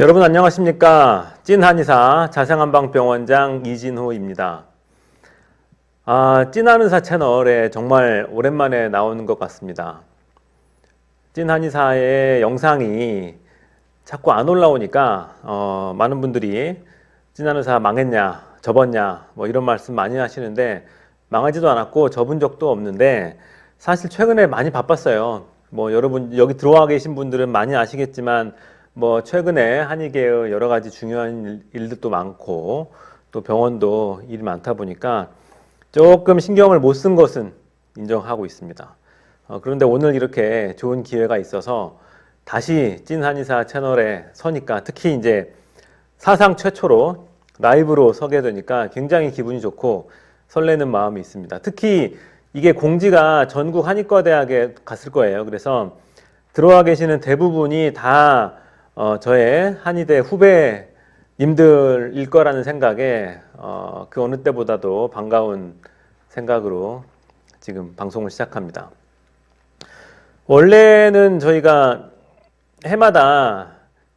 여러분 안녕하십니까? 찐한의사 자생한방병원장 이진호입니다. 찐한의사 채널에 정말 오랜만에 나오는 것 같습니다. 찐한의사의 영상이 자꾸 안 올라오니까 많은 분들이 찐한의사 망했냐 접었냐 뭐 이런 말씀 많이 하시는데, 망하지도 않았고 접은 적도 없는데 사실 최근에 많이 바빴어요. 뭐 여러분 여기 들어와 계신 분들은 많이 아시겠지만 뭐 최근에 한의계의 여러 가지 중요한 일들도 많고 또 병원도 일이 많다 보니까 조금 신경을 못 쓴 것은 인정하고 있습니다. 그런데 오늘 이렇게 좋은 기회가 있어서 다시 찐한의사 채널에 서니까, 특히 이제 사상 최초로 라이브로 서게 되니까 굉장히 기분이 좋고 설레는 마음이 있습니다. 특히 이게 공지가 전국 한의과대학에 갔을 거예요. 그래서 들어와 계시는 대부분이 다 저의 한의대 후배님들일 거라는 생각에 그 어느 때보다도 반가운 생각으로 지금 방송을 시작합니다. 원래는 저희가 해마다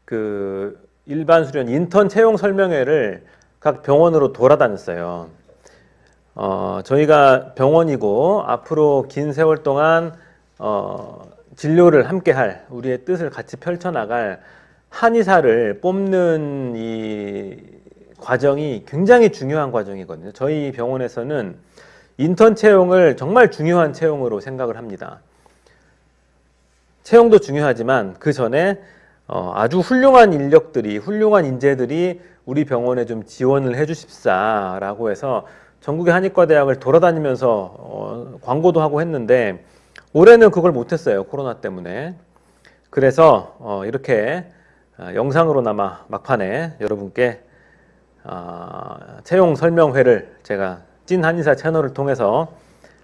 그 일반 수련 인턴 채용 설명회를 각 병원으로 돌아다녔어요. 저희가 병원이고 앞으로 긴 세월 동안 진료를 함께 할, 우리의 뜻을 같이 펼쳐나갈 한의사를 뽑는 이 과정이 굉장히 중요한 과정이거든요. 저희 병원에서는 인턴 채용을 정말 중요한 채용으로 생각을 합니다. 채용도 중요하지만 그 전에 아주 훌륭한 인력들이, 훌륭한 인재들이 우리 병원에 좀 지원을 해 주십사라고 해서 전국의 한의과대학을 돌아다니면서 광고도 하고 했는데, 올해는 그걸 못했어요. 코로나 때문에. 그래서 이렇게 영상으로나마 막판에 여러분께 채용 설명회를 제가 찐한의사 채널을 통해서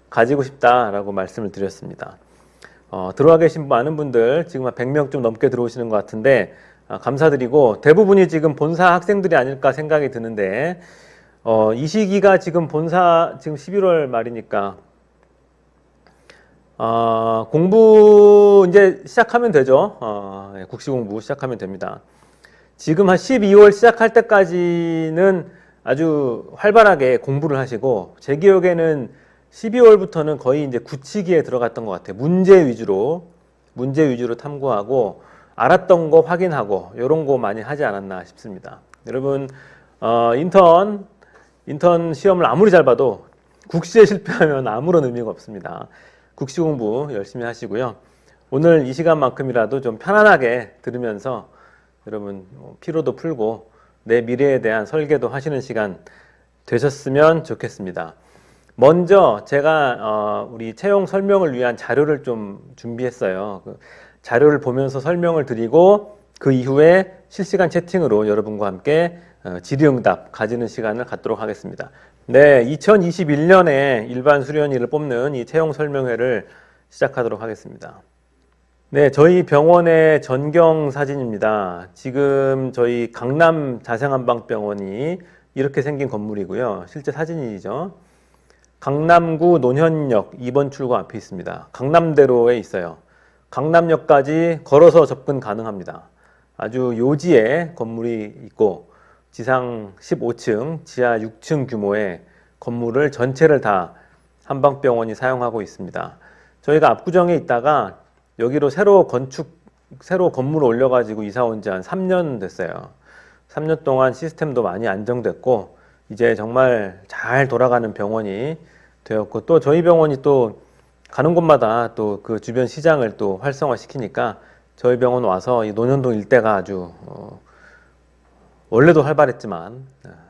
가지고 싶다라고 말씀을 드렸습니다. 들어와 계신 많은 분들, 지금 한 100명 좀 넘게 들어오시는 것 같은데 감사드리고, 대부분이 지금 본사 학생들이 아닐까 생각이 드는데, 이 시기가 지금 본사 지금 11월 말이니까 공부 이제 시작하면 되죠. 국시 공부 시작하면 됩니다. 지금 한 12월 시작할 때까지는 아주 활발하게 공부를 하시고, 제 기억에는 12월부터는 거의 이제 굳히기에 들어갔던 것 같아요. 문제 위주로 탐구하고 알았던 거 확인하고 이런 거 많이 하지 않았나 싶습니다. 여러분 인턴 시험을 아무리 잘 봐도 국시에 실패하면 아무런 의미가 없습니다. 국시 공부 열심히 하시고요. 오늘 이 시간만큼이라도 좀 편안하게 들으면서 여러분 피로도 풀고 내 미래에 대한 설계도 하시는 시간 되셨으면 좋겠습니다. 먼저 제가 우리 채용 설명을 위한 자료를 좀 준비했어요. 그 자료를 보면서 설명을 드리고 그 이후에 실시간 채팅으로 여러분과 함께 질의응답 가지는 시간을 갖도록 하겠습니다. 네, 2021년에 일반 수련의를 뽑는 이 채용 설명회를 시작하도록 하겠습니다. 네, 저희 병원의 전경 사진입니다. 지금 저희 강남 자생한방병원이 이렇게 생긴 건물이고요. 실제 사진이죠. 강남구 논현역 2번 출구 앞에 있습니다. 강남대로에 있어요. 강남역까지 걸어서 접근 가능합니다. 아주 요지에 건물이 있고 지상 15층, 지하 6층 규모의 건물을 전체를 다 한방병원이 사용하고 있습니다. 저희가 압구정에 있다가 여기로 새로 건물을 올려가지고 이사 온 지 한 3년 됐어요. 3년 동안 시스템도 많이 안정됐고 이제 정말 잘 돌아가는 병원이 되었고, 또 저희 병원이 또 가는 곳마다 또 그 주변 시장을 또 활성화시키니까 저희 병원 와서 이 논현동 일대가 아주 원래도 활발했지만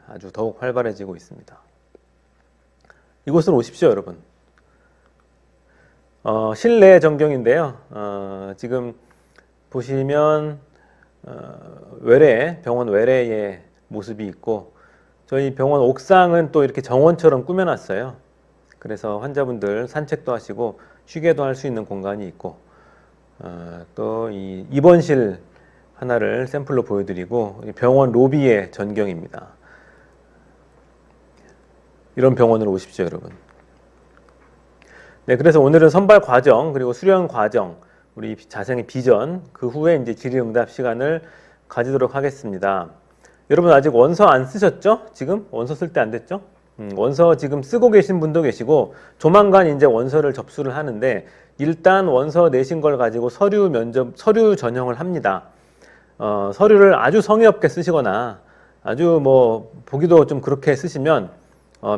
아주 더욱 활발해지고 있습니다. 이곳으로 오십시오, 여러분. 실내 전경인데요. 지금 보시면 병원 외래의 모습이 있고, 저희 병원 옥상은 또 이렇게 정원처럼 꾸며놨어요. 그래서 환자분들 산책도 하시고 쉬게도 할 수 있는 공간이 있고, 또 이 입원실 하나를 샘플로 보여드리고, 병원 로비의 전경입니다. 이런 병원으로 오십시오, 여러분. 네, 그래서 오늘은 선발 과정 그리고 수련 과정, 우리 자생의 비전, 그 후에 이제 질의응답 시간을 가지도록 하겠습니다. 여러분 아직 원서 안 쓰셨죠? 지금 원서 쓸 때 안 됐죠? 원서 지금 쓰고 계신 분도 계시고 조만간 이제 원서를 접수를 하는데 일단 원서 내신 걸 가지고 서류 전형을 합니다. 서류를 아주 성의 없게 쓰시거나 아주 뭐 보기도 좀 그렇게 쓰시면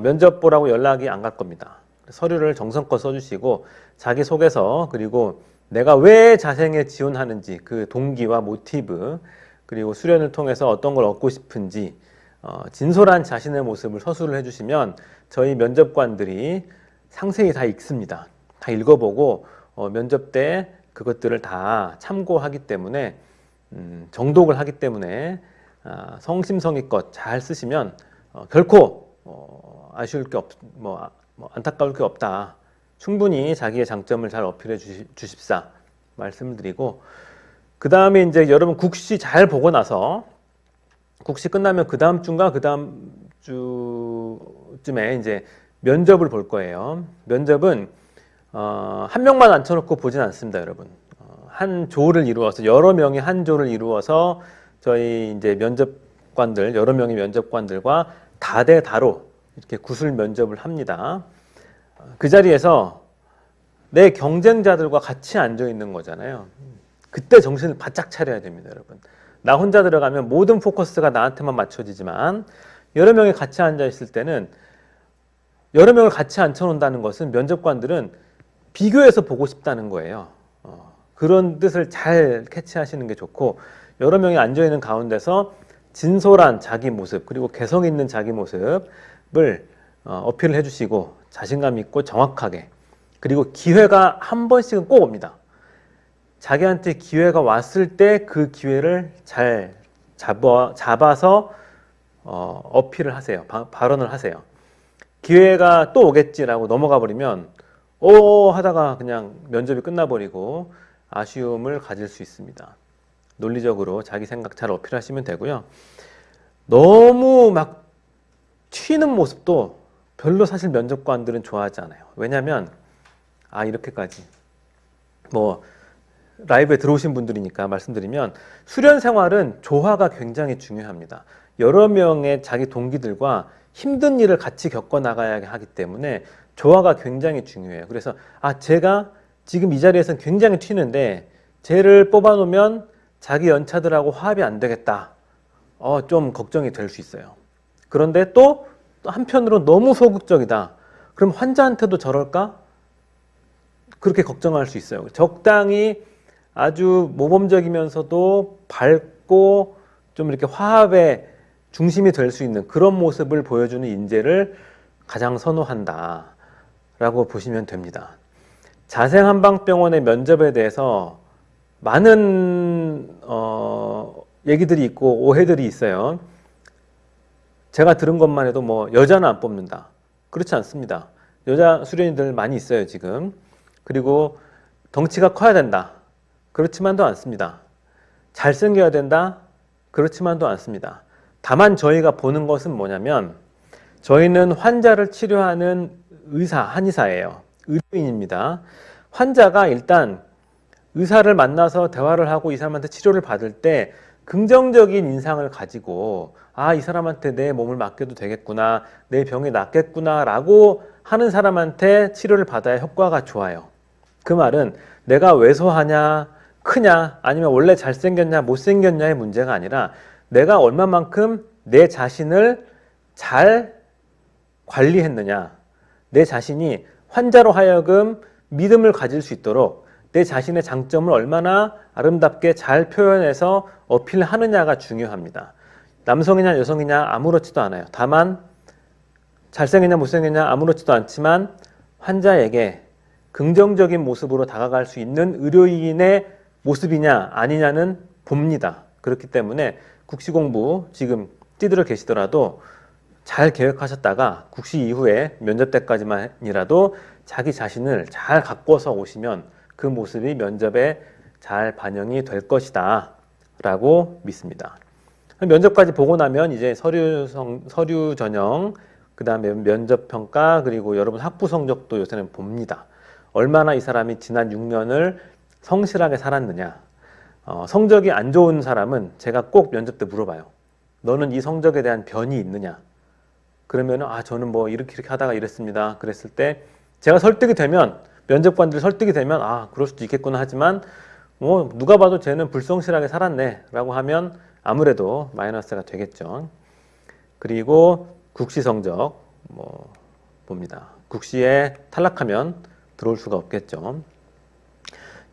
면접 보라고 연락이 안 갈 겁니다. 서류를 정성껏 써주시고 자기소개서 그리고 내가 왜 자생에 지원하는지 그 동기와 모티브 그리고 수련을 통해서 어떤 걸 얻고 싶은지 진솔한 자신의 모습을 서술을 해주시면 저희 면접관들이 상세히 다 읽습니다. 다 읽어보고 면접 때 그것들을 다 참고하기 때문에 정독을 하기 때문에 성심성의껏 잘 쓰시면 결코 아쉬울 게 안타까울 게 없다. 충분히 자기의 장점을 잘 어필해 주십사 말씀을 드리고 그 다음에 이제 여러분 국시 잘 보고 나서 국시 끝나면 그 다음 주인가 그 다음 주쯤에 이제 면접을 볼 거예요. 면접은 한 명만 앉혀놓고 보진 않습니다, 여러분. 한 조를 이루어서 여러 명이 한 조를 이루어서 저희 이제 면접관들 여러 명의 면접관들과 다대다로 이렇게 구술 면접을 합니다. 그 자리에서 내 경쟁자들과 같이 앉아 있는 거잖아요. 그때 정신을 바짝 차려야 됩니다, 여러분. 나 혼자 들어가면 모든 포커스가 나한테만 맞춰지지만 여러 명이 같이 앉아 있을 때는 여러 명을 같이 앉혀놓는다는 것은 면접관들은 비교해서 보고 싶다는 거예요. 그런 뜻을 잘 캐치하시는 게 좋고 여러 명이 앉아 있는 가운데서 진솔한 자기 모습 그리고 개성 있는 자기 모습을 어필을 해주시고 자신감 있고 정확하게 그리고 기회가 한 번씩은 꼭 옵니다. 자기한테 기회가 왔을 때 그 기회를 잘 잡아서 어필을 하세요. 발언을 하세요. 기회가 또 오겠지라고 넘어가 버리면 하다가 그냥 면접이 끝나버리고 아쉬움을 가질 수 있습니다. 논리적으로 자기 생각 잘 어필하시면 되고요. 너무 막 튀는 모습도 별로 사실 면접관들은 좋아하지 않아요. 왜냐하면 이렇게까지 라이브에 들어오신 분들이니까 말씀드리면 수련 생활은 조화가 굉장히 중요합니다. 여러 명의 자기 동기들과 힘든 일을 같이 겪어 나가야 하기 때문에 조화가 굉장히 중요해요. 그래서 제가 지금 이 자리에서는 굉장히 튀는데 쟤를 뽑아놓으면 자기 연차들하고 화합이 안 되겠다. 좀 걱정이 될 수 있어요. 그런데 또 한편으로 너무 소극적이다. 그럼 환자한테도 저럴까? 그렇게 걱정할 수 있어요. 적당히 아주 모범적이면서도 밝고 좀 이렇게 화합의 중심이 될 수 있는 그런 모습을 보여주는 인재를 가장 선호한다 라고 보시면 됩니다. 자생한방병원의 면접에 대해서 많은 얘기들이 있고 오해들이 있어요. 제가 들은 것만 해도 여자는 안 뽑는다. 그렇지 않습니다. 여자 수련이들 많이 있어요, 지금. 그리고 덩치가 커야 된다. 그렇지만도 않습니다. 잘생겨야 된다. 그렇지만도 않습니다. 다만 저희가 보는 것은 뭐냐면 저희는 환자를 치료하는 한의사예요. 의료인입니다. 환자가 일단 의사를 만나서 대화를 하고 이 사람한테 치료를 받을 때 긍정적인 인상을 가지고 이 사람한테 내 몸을 맡겨도 되겠구나, 내 병이 낫겠구나 라고 하는 사람한테 치료를 받아야 효과가 좋아요. 그 말은 내가 왜소하냐, 크냐, 아니면 원래 잘생겼냐, 못생겼냐의 문제가 아니라 내가 얼마만큼 내 자신을 잘 관리했느냐, 내 자신이 환자로 하여금 믿음을 가질 수 있도록 내 자신의 장점을 얼마나 아름답게 잘 표현해서 어필하느냐가 중요합니다. 남성이냐 여성이냐 아무렇지도 않아요. 다만 잘생겼냐 못생겼냐 아무렇지도 않지만 환자에게 긍정적인 모습으로 다가갈 수 있는 의료인의 모습이냐 아니냐는 봅니다. 그렇기 때문에 국시 공부 지금 뛰들어 계시더라도 잘 계획하셨다가 국시 이후에 면접 때까지만이라도 자기 자신을 잘 가꿔서 오시면 그 모습이 면접에 잘 반영이 될 것이다 라고 믿습니다. 면접까지 보고 나면 이제 서류 전형, 그 다음에 면접 평가, 그리고 여러분 학부 성적도 요새는 봅니다. 얼마나 이 사람이 지난 6년을 성실하게 살았느냐, 성적이 안 좋은 사람은 제가 꼭 면접 때 물어봐요. 너는 이 성적에 대한 변이 있느냐? 그러면은 저는 뭐 이렇게 하다가 이랬습니다. 그랬을 때 제가 설득이 되면, 면접관들이 설득이 되면 그럴 수도 있겠구나 하지만 뭐 누가 봐도 쟤는 불성실하게 살았네 라고 하면 아무래도 마이너스가 되겠죠. 그리고 국시 성적 봅니다. 국시에 탈락하면 들어올 수가 없겠죠.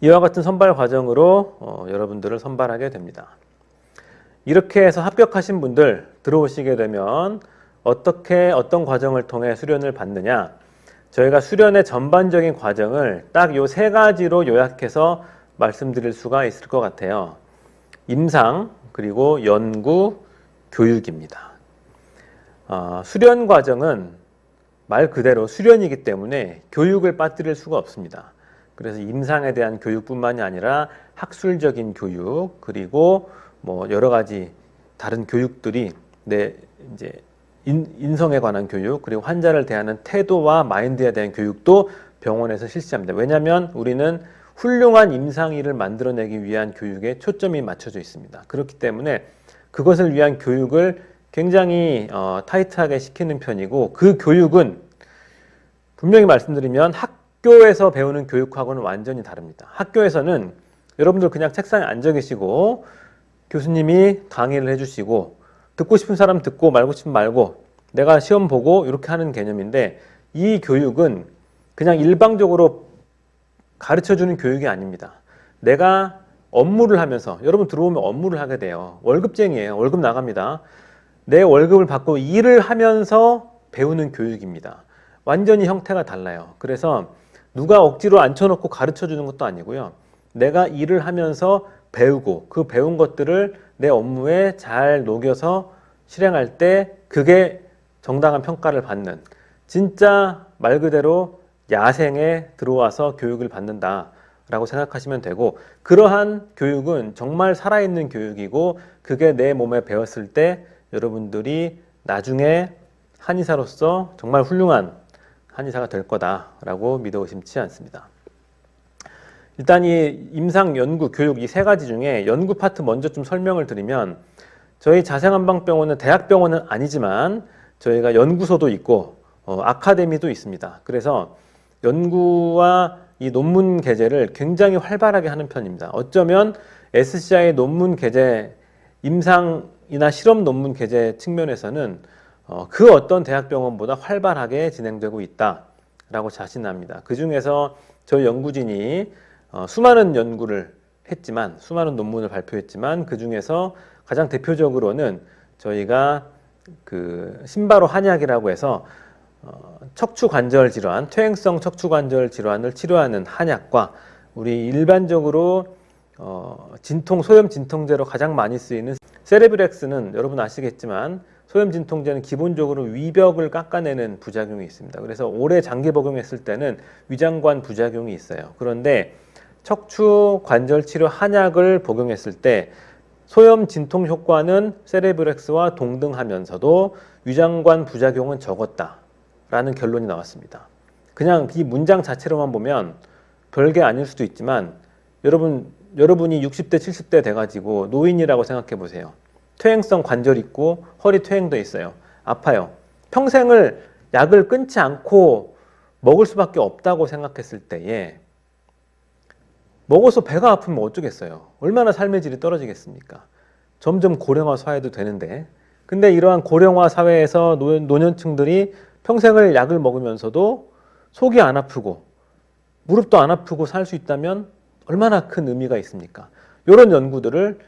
이와 같은 선발 과정으로 여러분들을 선발하게 됩니다. 이렇게 해서 합격하신 분들 들어오시게 되면 어떤 과정을 통해 수련을 받느냐, 저희가 수련의 전반적인 과정을 딱 요 세 가지로 요약해서 말씀드릴 수가 있을 것 같아요. 임상, 그리고 연구, 교육입니다. 수련 과정은 말 그대로 수련이기 때문에 교육을 빠뜨릴 수가 없습니다. 그래서 임상에 대한 교육뿐만이 아니라 학술적인 교육, 그리고 뭐 여러 가지 다른 교육들이 이제 인성에 관한 교육, 그리고 환자를 대하는 태도와 마인드에 대한 교육도 병원에서 실시합니다. 왜냐하면 우리는 훌륭한 임상의를 만들어내기 위한 교육에 초점이 맞춰져 있습니다. 그렇기 때문에 그것을 위한 교육을 굉장히 타이트하게 시키는 편이고, 그 교육은 분명히 말씀드리면 학교에서 배우는 교육하고는 완전히 다릅니다. 학교에서는 여러분들 그냥 책상에 앉아 계시고 교수님이 강의를 해주시고 듣고 싶은 사람 듣고 말고 싶으면 말고 내가 시험 보고 이렇게 하는 개념인데, 이 교육은 그냥 일방적으로 가르쳐주는 교육이 아닙니다. 내가 업무를 하면서, 여러분 들어오면 업무를 하게 돼요. 월급쟁이에요. 월급 나갑니다. 내 월급을 받고 일을 하면서 배우는 교육입니다. 완전히 형태가 달라요. 그래서 누가 억지로 앉혀놓고 가르쳐주는 것도 아니고요. 내가 일을 하면서 배우고 그 배운 것들을 내 업무에 잘 녹여서 실행할 때 그게 정당한 평가를 받는, 진짜 말 그대로 야생에 들어와서 교육을 받는다라고 생각하시면 되고, 그러한 교육은 정말 살아있는 교육이고, 그게 내 몸에 배웠을 때 여러분들이 나중에 한의사로서 정말 훌륭한 한의사가 될 거다라고 믿어 의심치 않습니다. 일단 이 임상, 연구, 교육 이 세 가지 중에 연구 파트 먼저 좀 설명을 드리면, 저희 자생한방병원은 대학병원은 아니지만 저희가 연구소도 있고 아카데미도 있습니다. 그래서 연구와 이 논문 게재를 굉장히 활발하게 하는 편입니다. 어쩌면 SCI 논문 게재, 임상이나 실험 논문 게재 측면에서는 그 어떤 대학병원보다 활발하게 진행되고 있다라고 자신합니다. 그 중에서 저희 연구진이 수많은 연구를 했지만, 수많은 논문을 발표했지만, 그 중에서 가장 대표적으로는 저희가 그 신바로 한약이라고 해서 척추관절 질환, 퇴행성 척추관절 질환을 치료하는 한약과, 우리 일반적으로 소염 진통제로 가장 많이 쓰이는 세레브렉스는 여러분 아시겠지만, 소염 진통제는 기본적으로 위벽을 깎아내는 부작용이 있습니다. 그래서 오래 장기 복용했을 때는 위장관 부작용이 있어요. 그런데 척추 관절 치료 한약을 복용했을 때 소염 진통 효과는 세레브렉스와 동등하면서도 위장관 부작용은 적었다라는 결론이 나왔습니다. 그냥 이 문장 자체로만 보면 별게 아닐 수도 있지만, 여러분이 60대 70대 돼가지고 노인이라고 생각해 보세요. 퇴행성 관절 있고 허리 퇴행돼 있어요. 아파요. 평생을 약을 끊지 않고 먹을 수밖에 없다고 생각했을 때에 먹어서 배가 아프면 어쩌겠어요. 얼마나 삶의 질이 떨어지겠습니까? 점점 고령화 사회도 되는데, 근데 이러한 고령화 사회에서 노년층들이 평생을 약을 먹으면서도 속이 안 아프고 무릎도 안 아프고 살 수 있다면 얼마나 큰 의미가 있습니까? 이런 연구들을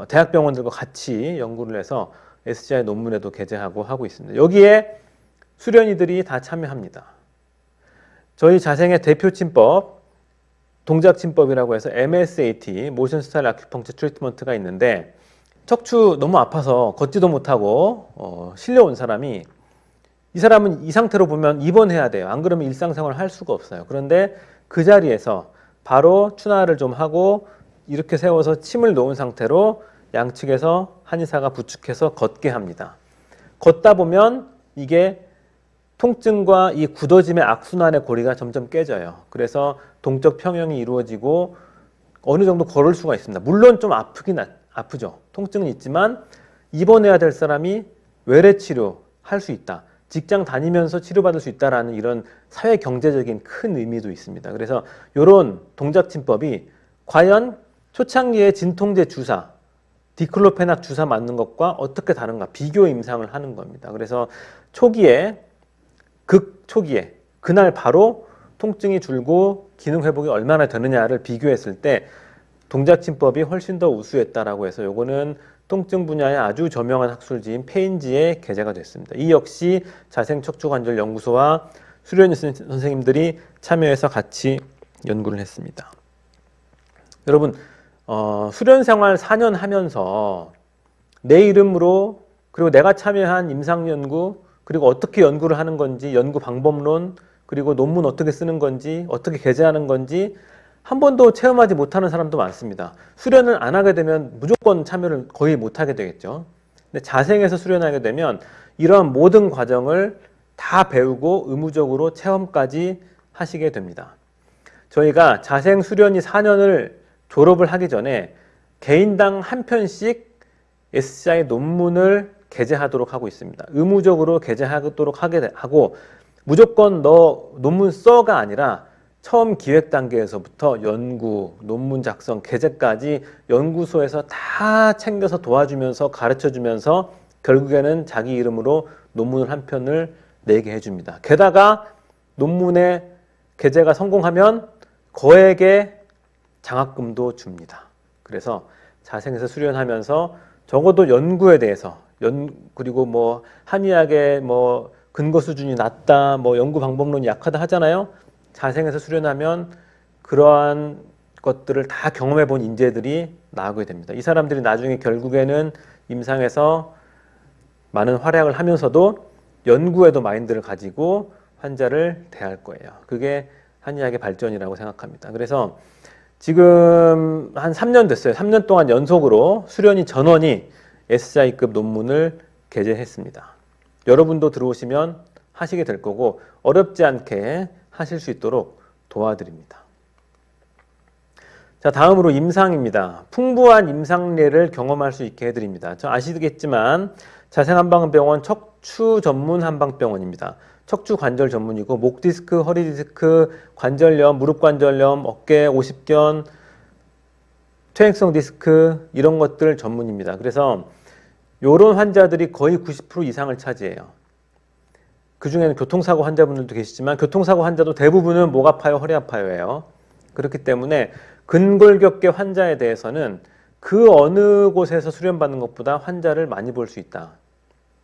대학병원들과 같이 연구를 해서 SCI 논문에도 게재하고 하고 있습니다. 여기에 수련이들이 다 참여합니다. 저희 자생의 대표 침법, 동작 침법이라고 해서 MSAT, 모션 스타일 아큐펑처 트리트먼트가 있는데, 척추 너무 아파서 걷지도 못하고 실려온 사람이, 이 사람은 이 상태로 보면 입원해야 돼요. 안 그러면 일상생활을 할 수가 없어요. 그런데 그 자리에서 바로 추나를 좀 하고 이렇게 세워서 침을 놓은 상태로 양측에서 한의사가 부축해서 걷게 합니다. 걷다 보면 이게 통증과 이 굳어짐의 악순환의 고리가 점점 깨져요. 그래서 동적 평형이 이루어지고 어느 정도 걸을 수가 있습니다. 물론 좀 아프죠. 통증은 있지만 입원해야 될 사람이 외래 치료할 수 있다. 직장 다니면서 치료받을 수 있다라는 이런 사회 경제적인 큰 의미도 있습니다. 그래서 이런 동작침법이 과연 초창기에 진통제 주사, 디클로페낙 주사 맞는 것과 어떻게 다른가 비교 임상을 하는 겁니다. 그래서 초기에 극초기에 그날 바로 통증이 줄고 기능 회복이 얼마나 되느냐를 비교했을 때 동작침법이 훨씬 더 우수했다라고 해서 요거는 통증 분야의 아주 저명한 학술지인 페인지에 게재가 됐습니다. 이 역시 자생척추관절연구소와 수련희 선생님들이 참여해서 같이 연구를 했습니다. 여러분 수련생활 4년 하면서 내 이름으로 그리고 내가 참여한 임상연구 그리고 어떻게 연구를 하는 건지 연구 방법론 그리고 논문 어떻게 쓰는 건지 어떻게 게재하는 건지 한 번도 체험하지 못하는 사람도 많습니다. 수련을 안 하게 되면 무조건 참여를 거의 못하게 되겠죠. 근데 자생해서 수련하게 되면 이러한 모든 과정을 다 배우고 의무적으로 체험까지 하시게 됩니다. 저희가 자생 수련이 4년을 졸업을 하기 전에 개인당 한 편씩 SCI 논문을 게재하도록 하고 있습니다. 의무적으로 게재하도록 하고 무조건 너 논문 써가 아니라 처음 기획 단계에서부터 연구, 논문 작성, 게재까지 연구소에서 다 챙겨서 도와주면서 가르쳐주면서 결국에는 자기 이름으로 논문을 한 편을 내게 해줍니다. 게다가 논문의 게재가 성공하면 거액의 장학금도 줍니다. 그래서 자생해서 수련하면서 적어도 연구에 대해서 그리고 뭐 한의학의 뭐 근거 수준이 낮다, 뭐 연구 방법론이 약하다 하잖아요. 자생해서 수련하면 그러한 것들을 다 경험해 본 인재들이 나오게 됩니다. 이 사람들이 나중에 결국에는 임상에서 많은 활약을 하면서도 연구에도 마인드를 가지고 환자를 대할 거예요. 그게 한의학의 발전이라고 생각합니다. 그래서 지금 한 3년 됐어요. 3년 동안 연속으로 수련이 전원이 SCI급 논문을 게재했습니다. 여러분도 들어오시면 하시게 될 거고 어렵지 않게 하실 수 있도록 도와드립니다. 자, 다음으로 임상입니다. 풍부한 임상례를 경험할 수 있게 해드립니다. 저 아시겠지만 자생한방병원 척추 전문 한방병원입니다. 척추 관절 전문이고 목 디스크, 허리 디스크, 관절염, 무릎 관절염, 어깨, 오십견, 퇴행성 디스크 이런 것들 전문입니다. 그래서 이런 환자들이 거의 90% 이상을 차지해요. 그 중에는 교통사고 환자분들도 계시지만 교통사고 환자도 대부분은 목 아파요, 허리 아파요예요. 그렇기 때문에 근골격계 환자에 대해서는 그 어느 곳에서 수련받는 것보다 환자를 많이 볼 수 있다.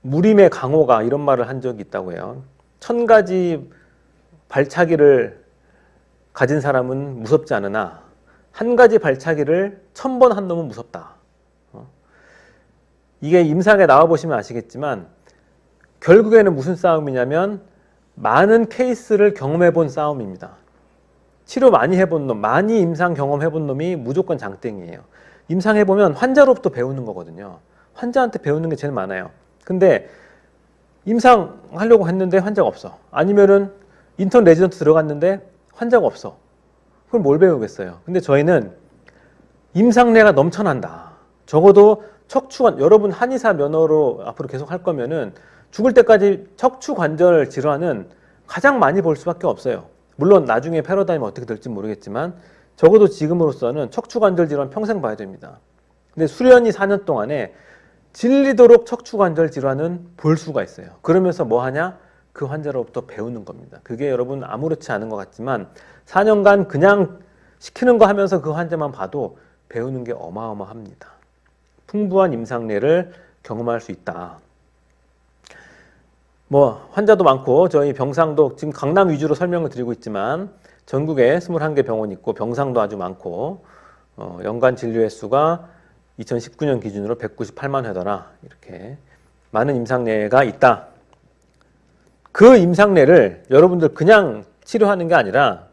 무림의 강호가 이런 말을 한 적이 있다고 해요. 1000가지 발차기를 가진 사람은 무섭지 않으나 한 가지 발차기를 1000번 한 놈은 무섭다. 이게 임상에 나와보시면 아시겠지만 결국에는 무슨 싸움이냐면 많은 케이스를 경험해 본 싸움입니다. 치료 많이 해본 놈, 많이 임상 경험해 본 놈이 무조건 장땡이에요. 임상해보면 환자로부터 배우는 거거든요. 환자한테 배우는 게 제일 많아요. 근데 임상하려고 했는데 환자가 없어. 아니면은 인턴 레지던트 들어갔는데 환자가 없어. 그럼 뭘 배우겠어요? 근데 저희는 임상례가 넘쳐난다. 적어도 척추관, 여러분 한의사 면허로 앞으로 계속 할 거면은 죽을 때까지 척추 관절 질환은 가장 많이 볼 수밖에 없어요. 물론 나중에 패러다임이 어떻게 될지 모르겠지만 적어도 지금으로서는 척추 관절 질환 평생 봐야 됩니다. 근데 수련이 4년 동안에 질리도록 척추 관절 질환은 볼 수가 있어요. 그러면서 뭐 하냐? 그 환자로부터 배우는 겁니다. 그게 여러분 아무렇지 않은 것 같지만 4년간 그냥 시키는 거 하면서 그 환자만 봐도 배우는 게 어마어마합니다. 풍부한 임상례를 경험할 수 있다. 뭐 환자도 많고 저희 병상도 지금 강남 위주로 설명을 드리고 있지만 전국에 21개 병원이 있고 병상도 아주 많고 연간 진료 횟수가 2019년 기준으로 198만 회더라. 이렇게 많은 임상례가 있다. 그 임상례를 여러분들 그냥 치료하는 게 아니라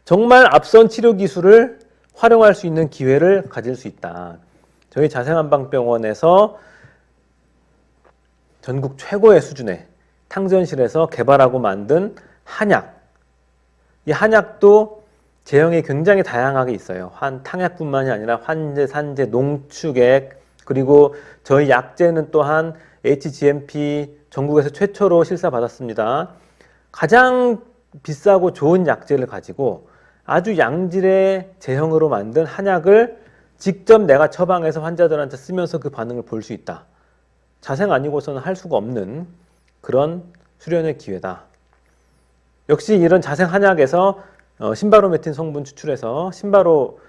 정말 앞선 치료 기술을 활용할 수 있는 기회를 가질 수 있다. 저희 자생한방병원에서 전국 최고의 수준의 탕전실에서 개발하고 만든 한약. 이 한약도 제형이 굉장히 다양하게 있어요. 탕약뿐만이 아니라 환제, 산제, 농축액, 그리고 저희 약제는 또한 HGMP 전국에서 최초로 실사받았습니다. 가장 비싸고 좋은 약제를 가지고 아주 양질의 제형으로 만든 한약을 직접 내가 처방해서 환자들한테 쓰면서 그 반응을 볼 수 있다. 자생 아니고서는 할 수가 없는 그런 수련의 기회다. 역시 이런 자생 한약에서 신바로메틴 성분 추출해서 신바로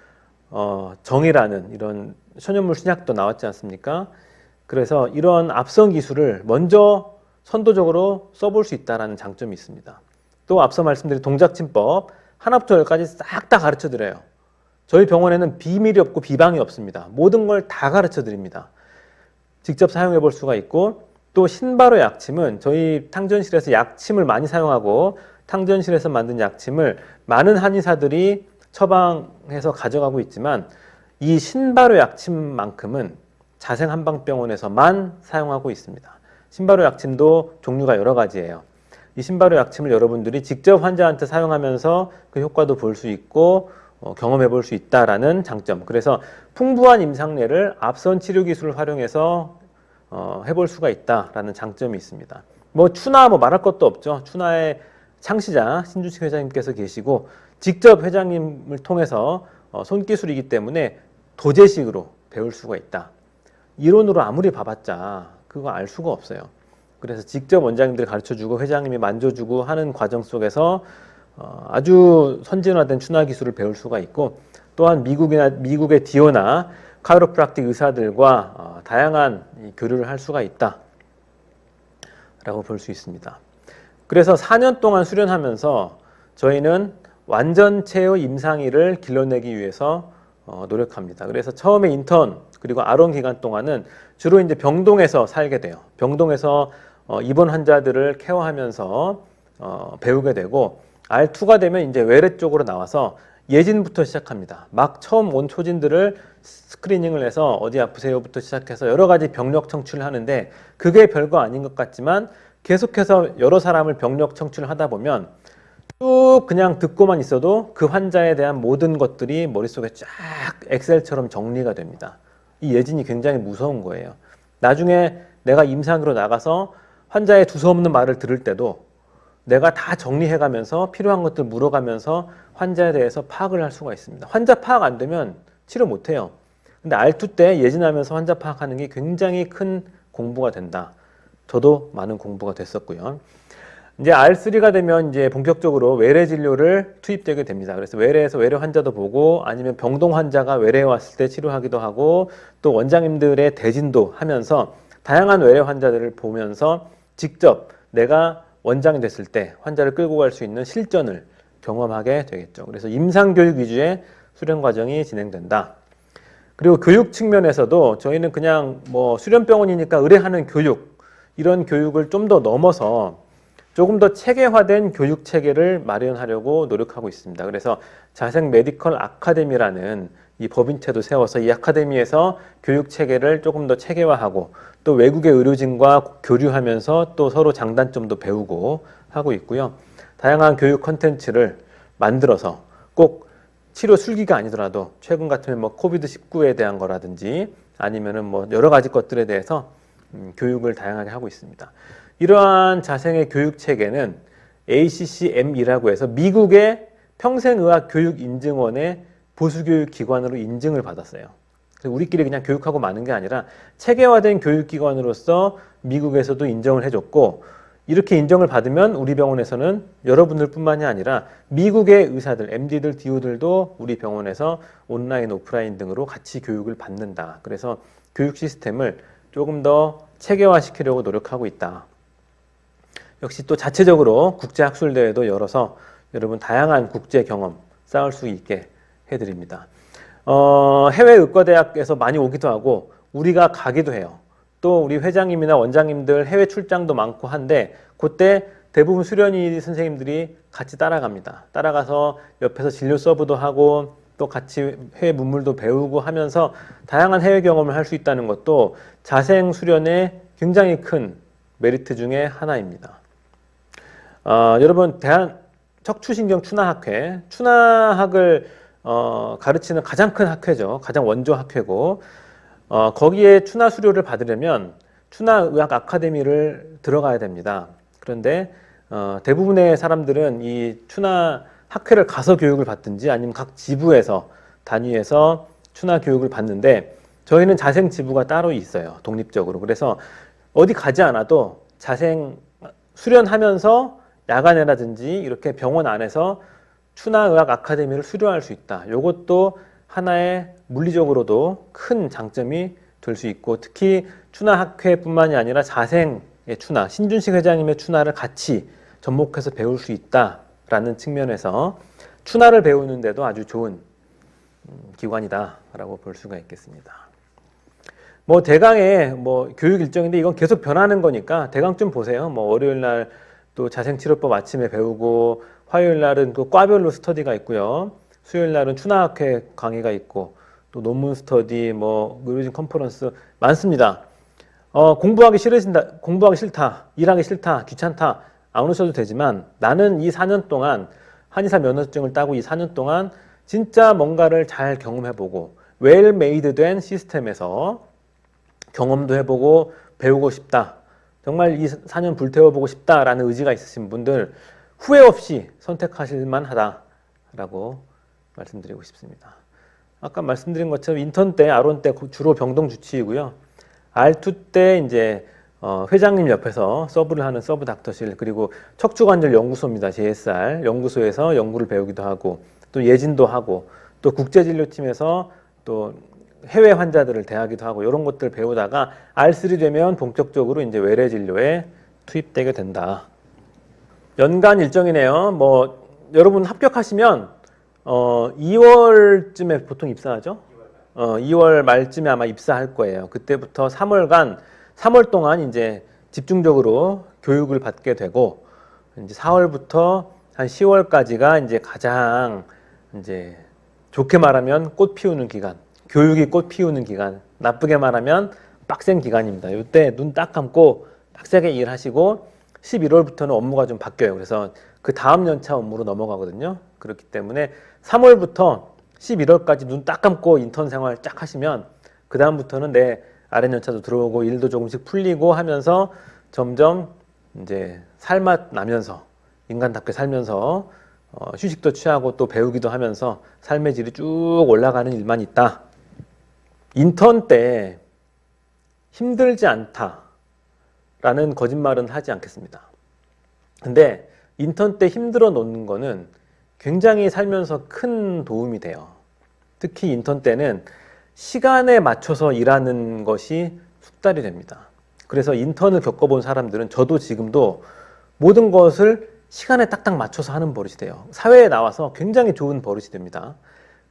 정이라는 이런 천연물 신약도 나왔지 않습니까? 그래서 이런 앞선 기술을 먼저 선도적으로 써볼 수 있다는 장점이 있습니다. 또 앞서 말씀드린 동작침법 하나부터 열까지 싹 다 가르쳐 드려요. 저희 병원에는 비밀이 없고 비방이 없습니다. 모든 걸 다 가르쳐 드립니다. 직접 사용해 볼 수가 있고, 또 신바로 약침은 저희 탕전실에서 약침을 많이 사용하고 탕전실에서 만든 약침을 많은 한의사들이 처방해서 가져가고 있지만, 이 신바로 약침만큼은 자생한방병원에서만 사용하고 있습니다. 신바로 약침도 종류가 여러 가지예요. 이 신바로 약침을 여러분들이 직접 환자한테 사용하면서 그 효과도 볼 수 있고 경험해 볼 수 있다라는 장점. 그래서 풍부한 임상례를 앞선 치료 기술을 활용해서 해볼 수가 있다라는 장점이 있습니다. 추나 말할 것도 없죠. 추나의 창시자 신주식 회장님께서 계시고 직접 회장님을 통해서 손기술이기 때문에 도제식으로 배울 수가 있다. 이론으로 아무리 봐봤자 그거 알 수가 없어요. 그래서 직접 원장님들이 가르쳐주고 회장님이 만져주고 하는 과정 속에서 아주 선진화된 추나 기술을 배울 수가 있고, 또한 미국의 디오나 카이로프락틱 의사들과 다양한 교류를 할 수가 있다 라고 볼 수 있습니다. 그래서 4년 동안 수련하면서 저희는 완전체의 임상의를 길러내기 위해서 노력합니다. 그래서 처음에 인턴 그리고 아론 기간 동안은 주로 이제 병동에서 살게 돼요. 병동에서 입원 환자들을 케어하면서 배우게 되고, R2가 되면 이제 외래 쪽으로 나와서 예진부터 시작합니다. 막 처음 온 초진들을 스크리닝을 해서 어디 아프세요부터 시작해서 여러 가지 병력 청취를 하는데, 그게 별거 아닌 것 같지만 계속해서 여러 사람을 병력 청취를 하다 보면 쭉 그냥 듣고만 있어도 그 환자에 대한 모든 것들이 머릿속에 쫙 엑셀처럼 정리가 됩니다. 이 예진이 굉장히 무서운 거예요. 나중에 내가 임상으로 나가서 환자의 두서없는 말을 들을 때도 내가 다 정리해가면서 필요한 것들 물어가면서 환자에 대해서 파악을 할 수가 있습니다. 환자 파악 안 되면 치료 못해요. 근데 R2 때 예진하면서 환자 파악하는 게 굉장히 큰 공부가 된다. 저도 많은 공부가 됐었고요. 이제 R3가 되면 이제 본격적으로 외래 진료를 투입되게 됩니다. 그래서 외래에서 외래 환자도 보고, 아니면 병동 환자가 외래에 왔을 때 치료하기도 하고, 또 원장님들의 대진도 하면서 다양한 외래 환자들을 보면서 직접 내가 원장이 됐을 때 환자를 끌고 갈 수 있는 실전을 경험하게 되겠죠. 그래서 임상교육 위주의 수련 과정이 진행된다. 그리고 교육 측면에서도 저희는 그냥 수련병원이니까 의뢰하는 교육, 이런 교육을 좀 더 넘어서 조금 더 체계화된 교육 체계를 마련하려고 노력하고 있습니다. 그래서 자생 메디컬 아카데미라는 이 법인체도 세워서 이 아카데미에서 교육 체계를 조금 더 체계화하고, 또 외국의 의료진과 교류하면서 또 서로 장단점도 배우고 하고 있고요. 다양한 교육 콘텐츠를 만들어서 꼭 치료 술기가 아니더라도 최근 같으면 코비드19에 대한 거라든지 아니면은 여러 가지 것들에 대해서 교육을 다양하게 하고 있습니다. 이러한 자생의 교육 체계는 ACCM이라고 해서 미국의 평생의학교육인증원의 보수교육기관으로 인증을 받았어요. 우리끼리 그냥 교육하고 마는 게 아니라 체계화된 교육기관으로서 미국에서도 인정을 해줬고, 이렇게 인정을 받으면 우리 병원에서는 여러분들 뿐만이 아니라 미국의 의사들, MD들, DO들도 우리 병원에서 온라인, 오프라인 등으로 같이 교육을 받는다. 그래서 교육 시스템을 조금 더 체계화시키려고 노력하고 있다. 역시 또 자체적으로 국제학술대회도 열어서 여러분 다양한 국제 경험 쌓을 수 있게 해드립니다. 해외 의과대학에서 많이 오기도 하고 우리가 가기도 해요. 또 우리 회장님이나 원장님들 해외 출장도 많고 한데, 그때 대부분 수련의 선생님들이 같이 따라갑니다. 따라가서 옆에서 진료 서브도 하고 또 같이 해외 문물도 배우고 하면서 다양한 해외 경험을 할 수 있다는 것도 자생 수련의 굉장히 큰 메리트 중에 하나입니다. 여러분 척추신경 추나학회, 추나학을 가르치는 가장 큰 학회죠. 가장 원조 학회고 거기에 추나 수료를 받으려면 추나의학 아카데미를 들어가야 됩니다. 그런데 대부분의 사람들은 이 추나 학회를 가서 교육을 받든지 아니면 각 지부에서 단위에서 추나 교육을 받는데 저희는 자생 지부가 따로 있어요. 독립적으로. 그래서 어디 가지 않아도 자생 수련하면서 야간에라든지 이렇게 병원 안에서 추나의학 아카데미를 수료할 수 있다. 이것도 하나의 물리적으로도 큰 장점이 될 수 있고 특히 추나학회뿐만이 아니라 자생의 추나, 신준식 회장님의 추나를 같이 접목해서 배울 수 있다라는 측면에서 추나를 배우는데도 아주 좋은 기관이다라고 볼 수가 있겠습니다. 뭐 대강의 교육 일정인데 이건 계속 변하는 거니까 대강 좀 보세요. 월요일 날 또 자생치료법 아침에 배우고 화요일 날은 또 과별로 스터디가 있고요. 수요일 날은 추나학회 강의가 있고 또 논문 스터디, 의료진 컨퍼런스 많습니다. 공부하기 싫다, 일하기 싫다, 귀찮다 안 오셔도 되지만 나는 이 4년 동안 한의사 면허증을 따고 이 4년 동안 진짜 뭔가를 잘 경험해보고 웰메이드 된 시스템에서 경험도 해보고 배우고 싶다. 정말 이 4년 불태워보고 싶다라는 의지가 있으신 분들 후회 없이 선택하실 만하다라고 말씀드리고 싶습니다. 아까 말씀드린 것처럼 인턴 때, 아론 때 주로 병동 주치이고요. R2 때 이제 회장님 옆에서 서브를 하는 서브 닥터실 그리고 척추관절 연구소입니다. JSR 연구소에서 연구를 배우기도 하고 또 예진도 하고 또 국제진료팀에서 또 해외 환자들을 대하기도 하고 이런 것들 배우다가 R3 되면 본격적으로 이제 외래 진료에 투입되게 된다. 연간 일정이네요. 여러분 합격하시면 2월쯤에 보통 입사하죠? 2월 말쯤에 아마 입사할 거예요. 그때부터 3월 동안 이제 집중적으로 교육을 받게 되고 이제 4월부터 한 10월까지가 이제 가장 이제 좋게 말하면 꽃 피우는 기간, 교육이 꽃 피우는 기간, 나쁘게 말하면 빡센 기간입니다. 이때 눈 딱 감고 빡세게 일하시고 11월부터는 업무가 좀 바뀌어요. 그래서 그 다음 연차 업무로 넘어가거든요. 그렇기 때문에 3월부터 11월까지 눈 딱 감고 인턴 생활 쫙 하시면 그 다음부터는 내 아랫 연차도 들어오고 일도 조금씩 풀리고 하면서 점점 이제 살맛 나면서 인간답게 살면서 휴식도 취하고 또 배우기도 하면서 삶의 질이 쭉 올라가는 일만 있다. 인턴 때 힘들지 않다라는 거짓말은 하지 않겠습니다. 근데 인턴 때 힘들어 놓는 거는 굉장히 살면서 큰 도움이 돼요. 특히 인턴 때는 시간에 맞춰서 일하는 것이 숙달이 됩니다. 그래서 인턴을 겪어본 사람들은 저도 지금도 모든 것을 시간에 딱딱 맞춰서 하는 버릇이 돼요. 사회에 나와서 굉장히 좋은 버릇이 됩니다.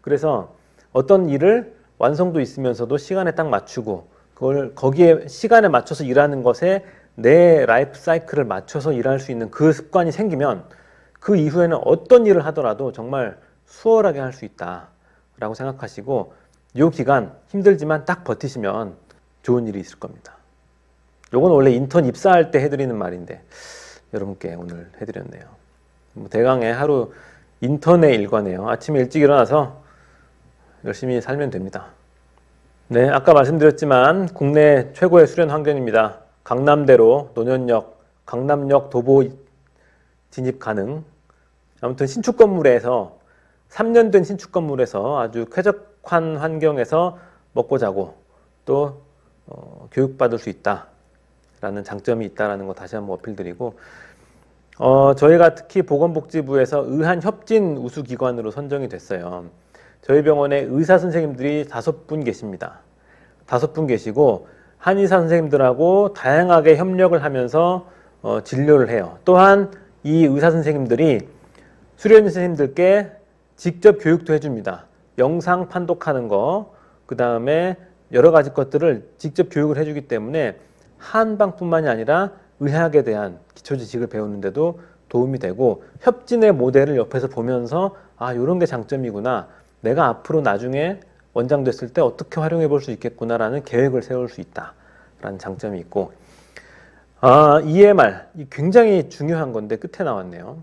그래서 어떤 일을 완성도 있으면서도 시간에 딱 맞추고 그걸 거기에 시간에 맞춰서 일하는 것에 내 라이프 사이클을 맞춰서 일할 수 있는 그 습관이 생기면 그 이후에는 어떤 일을 하더라도 정말 수월하게 할 수 있다라고 생각하시고 이 기간 힘들지만 딱 버티시면 좋은 일이 있을 겁니다. 요건 원래 인턴 입사할 때 해드리는 말인데 여러분께 오늘 해드렸네요. 대강의 하루 인턴의 일과네요. 아침에 일찍 일어나서 열심히 살면 됩니다. 네, 아까 말씀드렸지만 국내 최고의 수련 환경입니다. 강남대로 논현역, 강남역 도보 진입 가능. 아무튼 신축 건물에서 3년 된 신축 건물에서 아주 쾌적한 환경에서 먹고 자고 또 교육받을 수 있다라는 장점이 있다라는 거 다시 한번 어필드리고 저희가 특히 보건복지부에서 의한협진 우수기관으로 선정이 됐어요. 저희 병원에 의사 선생님들이 5분 계십니다. 5분 계시고 한의사 선생님들하고 다양하게 협력을 하면서 진료를 해요. 또한 이 의사 선생님들이 수련 선생님들께 직접 교육도 해줍니다. 영상 판독하는 거, 그 다음에 여러 가지 것들을 직접 교육을 해주기 때문에 한방뿐만이 아니라 의학에 대한 기초 지식을 배우는데도 도움이 되고 협진의 모델을 옆에서 보면서 아, 이런 게 장점이구나. 내가 앞으로 나중에 원장 됐을 때 어떻게 활용해 볼 수 있겠구나라는 계획을 세울 수 있다라는 장점이 있고 EMR, 굉장히 중요한 건데 끝에 나왔네요.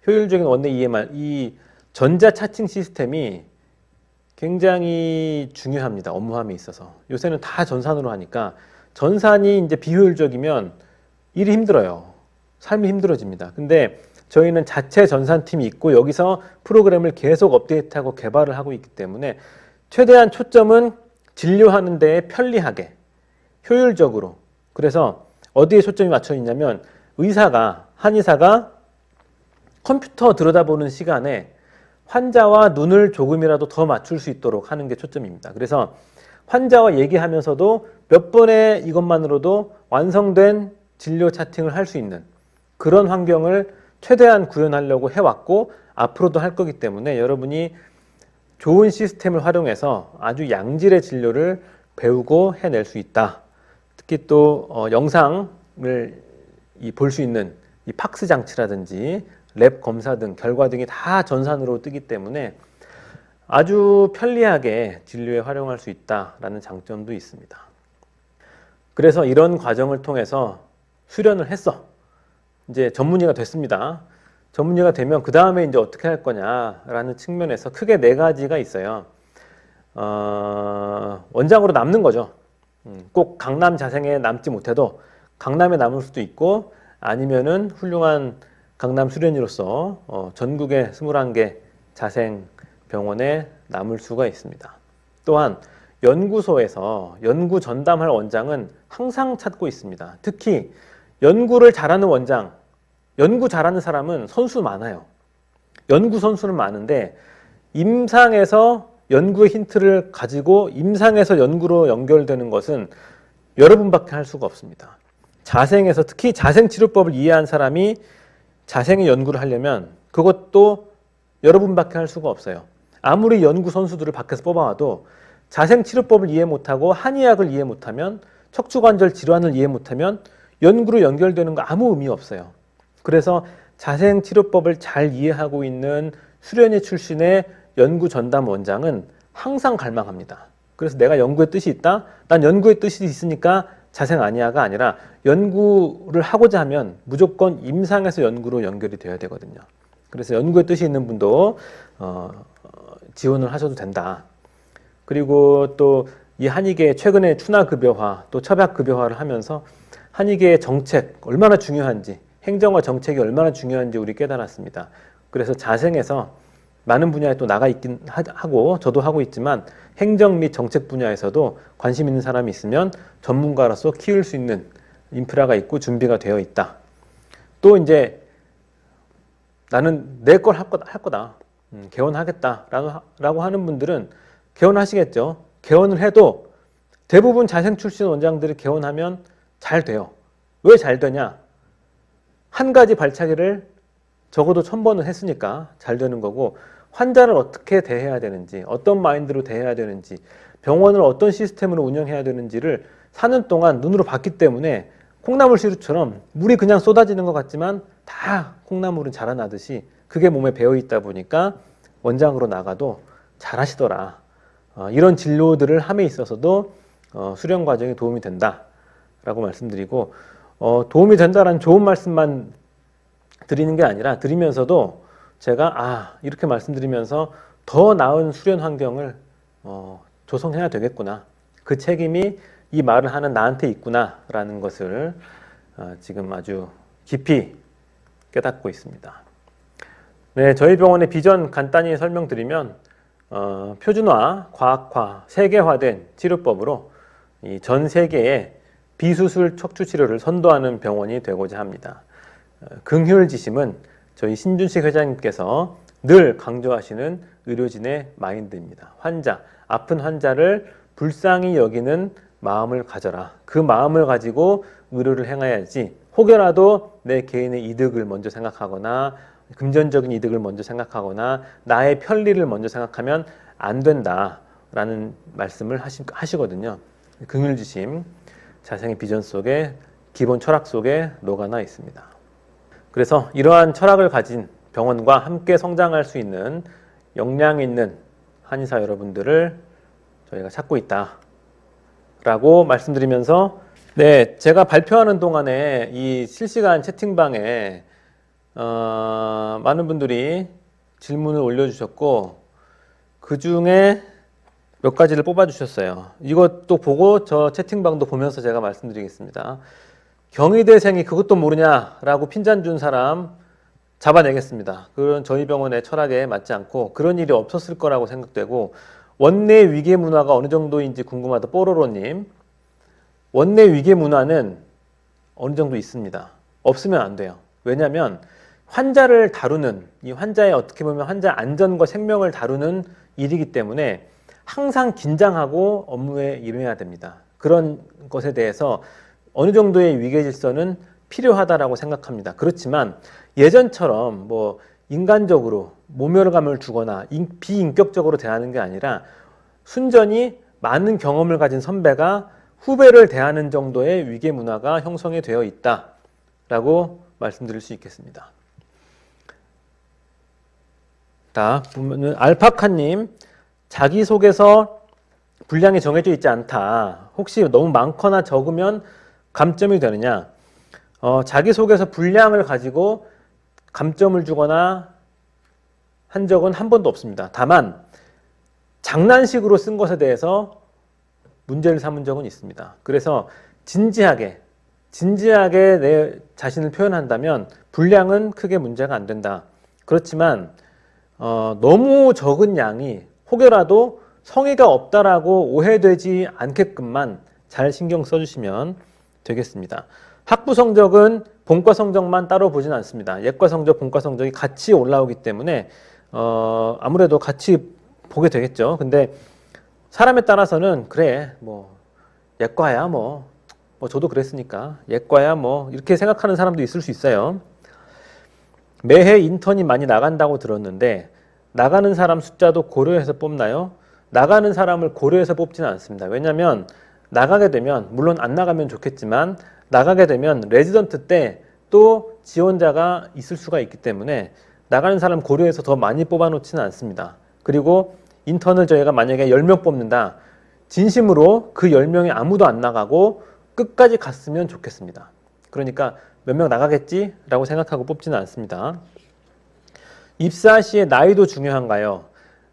효율적인 원내 EMR, 이 전자 차팅 시스템이 굉장히 중요합니다. 업무함에 있어서. 요새는 다 전산으로 하니까 전산이 이제 비효율적이면 일이 힘들어요. 삶이 힘들어집니다. 근데 저희는 자체 전산팀이 있고 여기서 프로그램을 계속 업데이트하고 개발을 하고 있기 때문에 최대한 초점은 진료하는 데에 편리하게, 효율적으로. 그래서 어디에 초점이 맞춰 있냐면 한의사가 컴퓨터 들여다보는 시간에 환자와 눈을 조금이라도 더 맞출 수 있도록 하는 게 초점입니다. 그래서 환자와 얘기하면서도 몇 번의 이것만으로도 완성된 진료 차팅을 할 수 있는 그런 환경을 최대한 구현하려고 해왔고 앞으로도 할 거기 때문에 여러분이 좋은 시스템을 활용해서 아주 양질의 진료를 배우고 해낼 수 있다. 특히 또 영상을 볼 수 있는 이 팍스 장치라든지 랩 검사 등 결과 등이 다 전산으로 뜨기 때문에 아주 편리하게 진료에 활용할 수 있다라는 장점도 있습니다. 그래서 이런 과정을 통해서 수련을 했어. 이제 전문의가 됐습니다. 전문의가 되면 그 다음에 이제 어떻게 할 거냐라는 측면에서 크게 네 가지가 있어요. 원장으로 남는 거죠. 꼭 강남 자생에 남지 못해도 강남에 남을 수도 있고 아니면은 훌륭한 강남 수련의로서 전국의 21개 자생병원에 남을 수가 있습니다. 또한 연구소에서 연구 전담할 원장은 항상 찾고 있습니다. 특히 연구를 잘하는 원장, 연구 잘하는 사람은 선수 많아요. 연구 선수는 많은데 임상에서 연구의 힌트를 가지고 임상에서 연구로 연결되는 것은 여러분밖에 할 수가 없습니다. 자생에서 특히 자생치료법을 이해한 사람이 자생의 연구를 하려면 그것도 여러분밖에 할 수가 없어요. 아무리 연구 선수들을 밖에서 뽑아와도 자생치료법을 이해 못하고 한의학을 이해 못하면 척추관절 질환을 이해 못하면 연구로 연결되는 거 아무 의미 없어요. 그래서 자생치료법을 잘 이해하고 있는 수련의 출신의 연구 전담 원장은 항상 갈망합니다. 그래서 내가 연구의 뜻이 있다? 난 연구의 뜻이 있으니까 자생 아니야가 아니라 연구를 하고자 하면 무조건 임상에서 연구로 연결이 되어야 되거든요. 그래서 연구의 뜻이 있는 분도 지원을 하셔도 된다. 그리고 또 이 한의계 최근에 추나급여화 또 첩약급여화를 하면서 한의계의 정책 얼마나 중요한지 행정과 정책이 얼마나 중요한지 우리 깨달았습니다. 그래서 자생에서 많은 분야에 또 나가 있긴 하고 저도 하고 있지만 행정 및 정책 분야에서도 관심 있는 사람이 있으면 전문가로서 키울 수 있는 인프라가 있고 준비가 되어 있다. 또 이제 나는 내 걸 할 거다. 개원하겠다라고 하는 분들은 개원하시겠죠. 개원을 해도 대부분 자생 출신 원장들이 개원하면 잘 돼요. 왜 잘 되냐? 한 가지 발차기를 적어도 1000번은 했으니까 잘 되는 거고 환자를 어떻게 대해야 되는지 어떤 마인드로 대해야 되는지 병원을 어떤 시스템으로 운영해야 되는지를 4년 동안 눈으로 봤기 때문에 콩나물 시루처럼 물이 그냥 쏟아지는 것 같지만 다 콩나물은 자라나듯이 그게 몸에 배어있다 보니까 원장으로 나가도 잘하시더라. 이런 진료들을 함에 있어서도 수련 과정에 도움이 된다라고 말씀드리고 도움이 된다라는 좋은 말씀만 드리는 게 아니라 드리면서도 제가 이렇게 말씀드리면서 더 나은 수련 환경을 조성해야 되겠구나. 그 책임이 이 말을 하는 나한테 있구나라는 것을 지금 아주 깊이 깨닫고 있습니다. 네, 저희 병원의 비전 간단히 설명드리면 표준화, 과학화, 세계화된 치료법으로 이 전 세계에 비수술 척추 치료를 선도하는 병원이 되고자 합니다. 긍휼지심은 저희 신준식 회장님께서 늘 강조하시는 의료진의 마인드입니다. 아픈 환자를 불쌍히 여기는 마음을 가져라. 그 마음을 가지고 의료를 행해야지 혹여라도 내 개인의 이득을 먼저 생각하거나 금전적인 이득을 먼저 생각하거나 나의 편리를 먼저 생각하면 안 된다라는 말씀을 하시거든요. 긍휼지심, 자생의 비전 속에 기본 철학 속에 녹아나 있습니다. 그래서 이러한 철학을 가진 병원과 함께 성장할 수 있는 역량 있는 한의사 여러분들을 저희가 찾고 있다라고 말씀드리면서 제가 발표하는 동안에 이 실시간 채팅방에 많은 분들이 질문을 올려주셨고 그 중에 몇 가지를 뽑아주셨어요. 이것도 보고 저 채팅방도 보면서 제가 말씀드리겠습니다. 경희대생이 그것도 모르냐라고 핀잔 준 사람 잡아내겠습니다. 그런 저희 병원의 철학에 맞지 않고 그런 일이 없었을 거라고 생각되고, 원내 위계 문화가 어느 정도인지 궁금하다 뽀로로님. 원내 위계 문화는 어느 정도 있습니다. 없으면 안 돼요. 왜냐하면 환자를 다루는, 이 환자의 어떻게 보면 환자 안전과 생명을 다루는 일이기 때문에 항상 긴장하고 업무에 임해야 됩니다. 그런 것에 대해서 어느 정도의 위계 질서는 필요하다라고 생각합니다. 그렇지만 예전처럼 뭐 인간적으로 모멸감을 주거나 비인격적으로 대하는 게 아니라 순전히 많은 경험을 가진 선배가 후배를 대하는 정도의 위계 문화가 형성이 되어 있다라고 말씀드릴 수 있겠습니다. 자, 보면은 알파카님, 자기소개서 분량이 정해져 있지 않다. 혹시 너무 많거나 적으면 감점이 되느냐? 자기소개서 분량을 가지고 감점을 주거나 한 적은 한 번도 없습니다. 다만 장난식으로 쓴 것에 대해서 문제를 삼은 적은 있습니다. 그래서 진지하게 내 자신을 표현한다면 분량은 크게 문제가 안 된다. 그렇지만 너무 적은 양이 혹여라도 성의가 없다라고 오해되지 않게끔만 잘 신경 써주시면 되겠습니다. 학부 성적은 본과 성적만 따로 보진 않습니다. 예과 성적, 본과 성적이 같이 올라오기 때문에 아무래도 같이 보게 되겠죠. 근데 사람에 따라서는 그래 뭐 예과야 뭐 저도 그랬으니까 예과야 뭐 이렇게 생각하는 사람도 있을 수 있어요. 매해 인턴이 많이 나간다고 들었는데 나가는 사람 숫자도 고려해서 뽑나요? 나가는 사람을 고려해서 뽑지는 않습니다. 왜냐하면 나가게 되면, 물론 안 나가면 좋겠지만 나가게 되면 레지던트 때 또 지원자가 있을 수가 있기 때문에 나가는 사람 고려해서 더 많이 뽑아놓지는 않습니다. 그리고 인턴을 저희가 만약에 10명 뽑는다. 진심으로 그 10명이 아무도 안 나가고 끝까지 갔으면 좋겠습니다. 그러니까 몇 명 나가겠지? 라고 생각하고 뽑지는 않습니다. 입사 시에 나이도 중요한가요?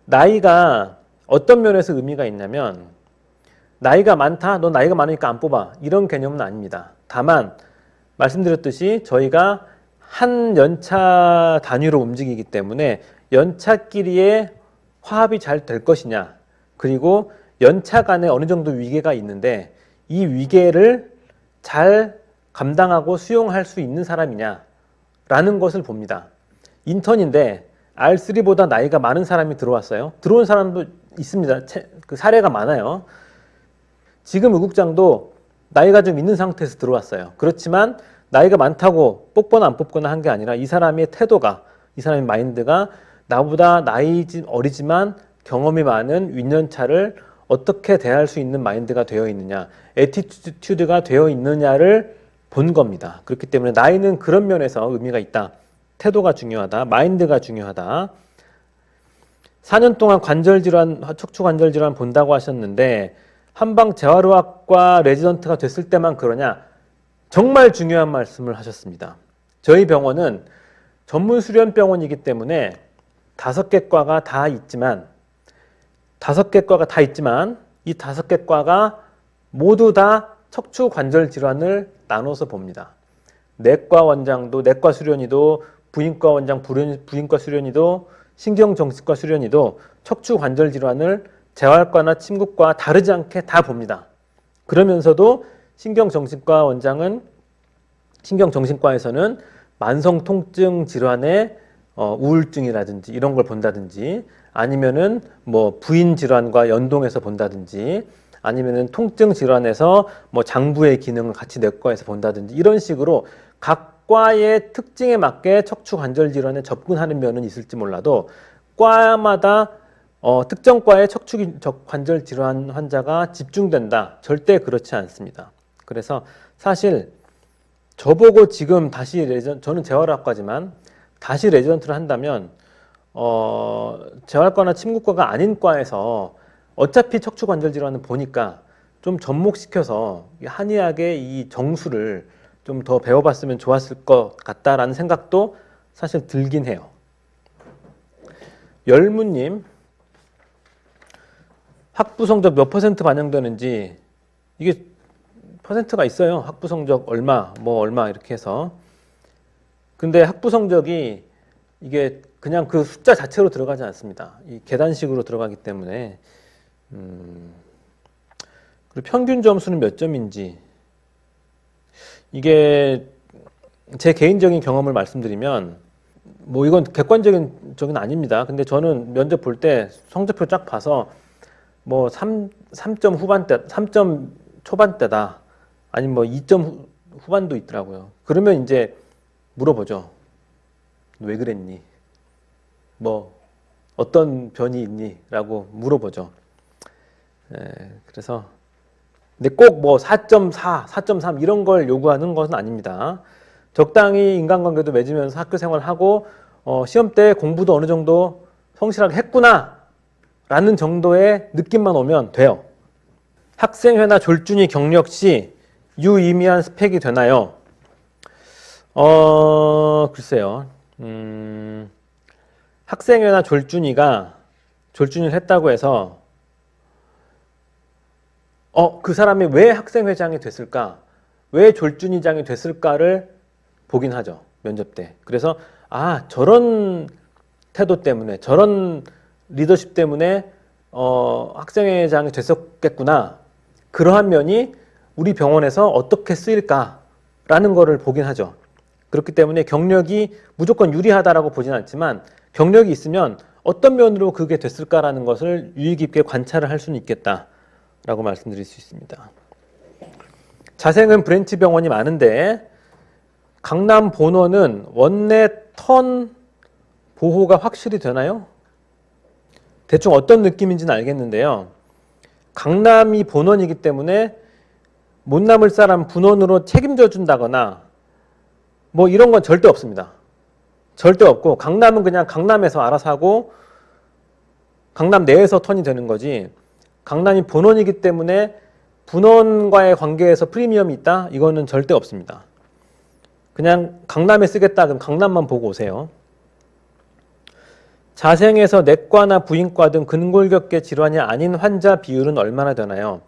나이가 어떤 면에서 의미가 있냐면, 나이가 많다? 넌 나이가 많으니까 안 뽑아. 이런 개념은 아닙니다. 다만 말씀드렸듯이 저희가 한 연차 단위로 움직이기 때문에 연차끼리의 화합이 잘 될 것이냐, 그리고 연차 간에 어느 정도 위계가 있는데 이 위계를 잘 감당하고 수용할 수 있는 사람이냐 라는 것을 봅니다. 인턴인데 R3보다 나이가 많은 사람이 들어왔어요. 들어온 사람도 있습니다. 그 사례가 많아요. 지금 의국장도 나이가 좀 있는 상태에서 들어왔어요. 그렇지만 나이가 많다고 뽑거나 안 뽑거나 한 게 아니라 이 사람의 태도가, 이 사람의 마인드가 나보다 나이 어리지만 경험이 많은 윗년차를 어떻게 대할 수 있는 마인드가 되어 있느냐, 애티튜드가 되어 있느냐를 본 겁니다. 그렇기 때문에 나이는 그런 면에서 의미가 있다. 태도가 중요하다. 마인드가 중요하다. 4년 동안 관절질환, 척추관절질환 본다고 하셨는데 한방 재활의학과 레지던트가 됐을 때만 그러냐? 정말 중요한 말씀을 하셨습니다. 저희 병원은 전문 수련병원이기 때문에 5개 과가 다 있지만 이 5개 과가 모두 다 척추관절 질환을 나눠서 봅니다. 내과 원장도, 내과 수련의도, 부인과 원장, 부인과 수련의도, 신경정신과 수련의도 척추관절 질환을 재활과나 침구과 다르지 않게 다 봅니다. 그러면서도 신경정신과 원장은 신경정신과에서는 만성 통증 질환의 우울증이라든지 이런 걸 본다든지, 아니면은 뭐 부인 질환과 연동해서 본다든지, 아니면은 통증 질환에서 뭐 장부의 기능을 같이 내과에서 본다든지, 이런 식으로 각 과의 특징에 맞게 척추 관절 질환에 접근하는 면은 있을지 몰라도 과마다 특정 과의 척추 관절 질환 환자가 집중된다. 절대 그렇지 않습니다. 그래서 사실 저보고 지금 다시 저는 재활학과지만 다시 레지던트를 한다면 재활과나 침구과가 아닌 과에서 어차피 척추 관절 질환을 보니까 좀 접목시켜서 한의학의 이 정수를 좀 더 배워봤으면 좋았을 것 같다라는 생각도 사실 들긴 해요. 열무님, 학부 성적 몇 퍼센트 반영되는지 이게 퍼센트가 있어요. 학부 성적 얼마, 뭐 얼마 이렇게 해서. 근데 학부 성적이 이게 그냥 그 숫자 자체로 들어가지 않습니다. 이 계단식으로 들어가기 때문에 그리고 평균 점수는 몇 점인지 이게 제 개인적인 경험을 말씀드리면 뭐 이건 객관적인 적은 아닙니다. 근데 저는 면접 볼 때 성적표 쫙 봐서 뭐 3점 후반대, 3점 초반대다. 아니면 뭐 2점 후반도 있더라고요. 그러면 이제 물어보죠. 왜 그랬니? 뭐 어떤 변이 있니? 라고 물어보죠. 그래서 근데 꼭 뭐 4.4, 4.3 이런 걸 요구하는 것은 아닙니다. 적당히 인간관계도 맺으면서 학교 생활하고 시험 때 공부도 어느 정도 성실하게 했구나 라는 정도의 느낌만 오면 돼요. 학생회나 졸준이 경력 시 유의미한 스펙이 되나요? 글쎄요. 학생회나 졸준이를 했다고 해서 그 사람이 왜 학생회장이 됐을까? 왜 졸준이장이 됐을까를 보긴 하죠. 면접 때. 그래서 저런 태도 때문에 저런 리더십 때문에 학생회장이 됐었겠구나. 그러한 면이 우리 병원에서 어떻게 쓰일까라는 거를 보긴 하죠. 그렇기 때문에 경력이 무조건 유리하다라고 보진 않지만 경력이 있으면 어떤 면으로 그게 됐을까라는 것을 유의 깊게 관찰을 할 수는 있겠다라고 말씀드릴 수 있습니다. 자생은 브랜치 병원이 많은데 강남 본원은 원내 턴 보호가 확실히 되나요? 대충 어떤 느낌인지는 알겠는데요. 강남이 본원이기 때문에 못 남을 사람 분원으로 책임져 준다거나 뭐 이런 건 절대 없습니다. 절대 없고 강남은 그냥 강남에서 알아서 하고 강남 내에서 턴이 되는 거지 강남이 본원이기 때문에 분원과의 관계에서 프리미엄이 있다? 이거는 절대 없습니다. 그냥 강남에 쓰겠다 그럼 강남만 보고 오세요. 자생에서 내과나 부인과 등 근골격계 질환이 아닌 환자 비율은 얼마나 되나요?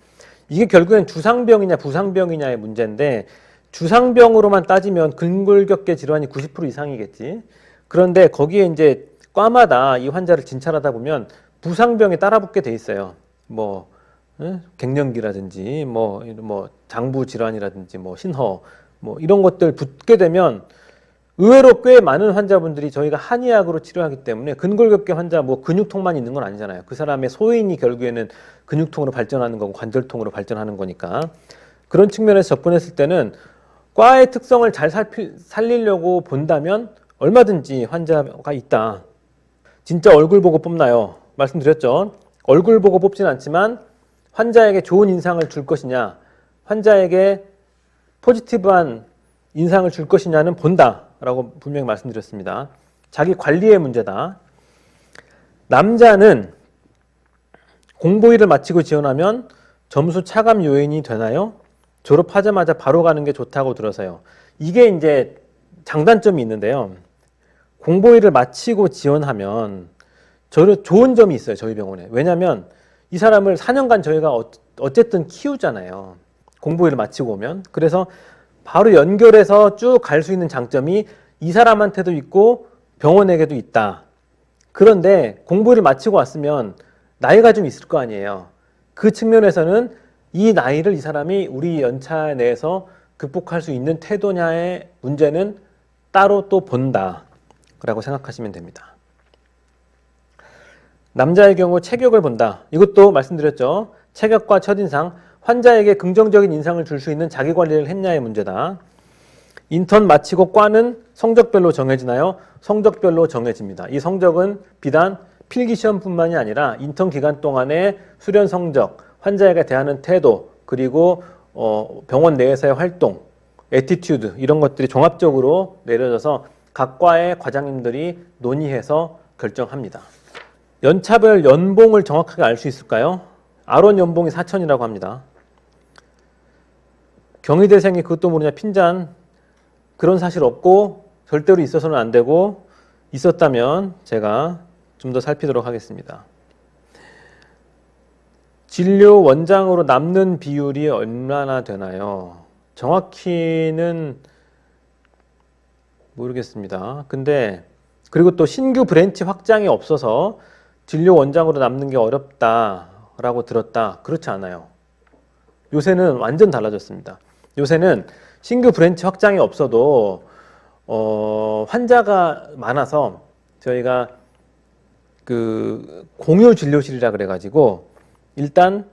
이게 결국엔 주상병이냐 부상병이냐의 문제인데 주상병으로만 따지면 근골격계 질환이 90% 이상이겠지. 그런데 거기에 이제 과마다 이 환자를 진찰하다 보면 부상병이 따라붙게 돼 있어요. 뭐 갱년기라든지 뭐 장부 질환이라든지 뭐 신허 뭐 이런 것들 붙게 되면 의외로 꽤 많은 환자분들이 저희가 한의학으로 치료하기 때문에 근골격계 환자 뭐 근육통만 있는 건 아니잖아요. 그 사람의 소인이 결국에는 근육통으로 발전하는 거고 관절통으로 발전하는 거니까 그런 측면에서 접근했을 때는 과의 특성을 잘 살리려고 본다면 얼마든지 환자가 있다. 진짜 얼굴 보고 뽑나요? 말씀드렸죠. 얼굴 보고 뽑지는 않지만 환자에게 좋은 인상을 줄 것이냐 환자에게 포지티브한 인상을 줄 것이냐는 본다라고 분명히 말씀드렸습니다. 자기 관리의 문제다. 남자는 공보일을 마치고 지원하면 점수 차감 요인이 되나요? 졸업하자마자 바로 가는 게 좋다고 들어서요. 이게 이제 장단점이 있는데요. 공보일을 마치고 지원하면 좋은 점이 있어요. 저희 병원에. 왜냐하면 이 사람을 4년간 저희가 어쨌든 키우잖아요. 공보일을 마치고 오면. 그래서 바로 연결해서 쭉 갈 수 있는 장점이 이 사람한테도 있고 병원에게도 있다. 그런데 공부를 마치고 왔으면 나이가 좀 있을 거 아니에요. 그 측면에서는 이 나이를 이 사람이 우리 연차 내에서 극복할 수 있는 태도냐의 문제는 따로 또 본다 라고 생각하시면 됩니다. 남자의 경우 체격을 본다. 이것도 말씀드렸죠. 체격과 첫인상, 환자에게 긍정적인 인상을 줄 수 있는 자기관리를 했냐의 문제다. 인턴 마치고 과는 성적별로 정해지나요? 성적별로 정해집니다. 이 성적은 비단 필기시험뿐만이 아니라 인턴 기간 동안의 수련 성적, 환자에게 대하는 태도, 그리고 병원 내에서의 활동, 애티튜드 이런 것들이 종합적으로 내려져서 각 과의 과장님들이 논의해서 결정합니다. 연차별 연봉을 정확하게 알 수 있을까요? R1 연봉이 4천이라고 합니다. 경희대생이 그것도 모르냐 핀잔 그런 사실 없고 절대로 있어서는 안 되고 있었다면 제가 좀 더 살피도록 하겠습니다. 진료 원장으로 남는 비율이 얼마나 되나요? 정확히는 모르겠습니다. 근데 그리고 또 신규 브랜치 확장이 없어서 진료 원장으로 남는 게 어렵다라고 들었다. 그렇지 않아요. 요새는 완전 달라졌습니다. 요새는 신규 브랜치 확장이 없어도 환자가 많아서 저희가 그 공유 진료실이라 그래가지고 일단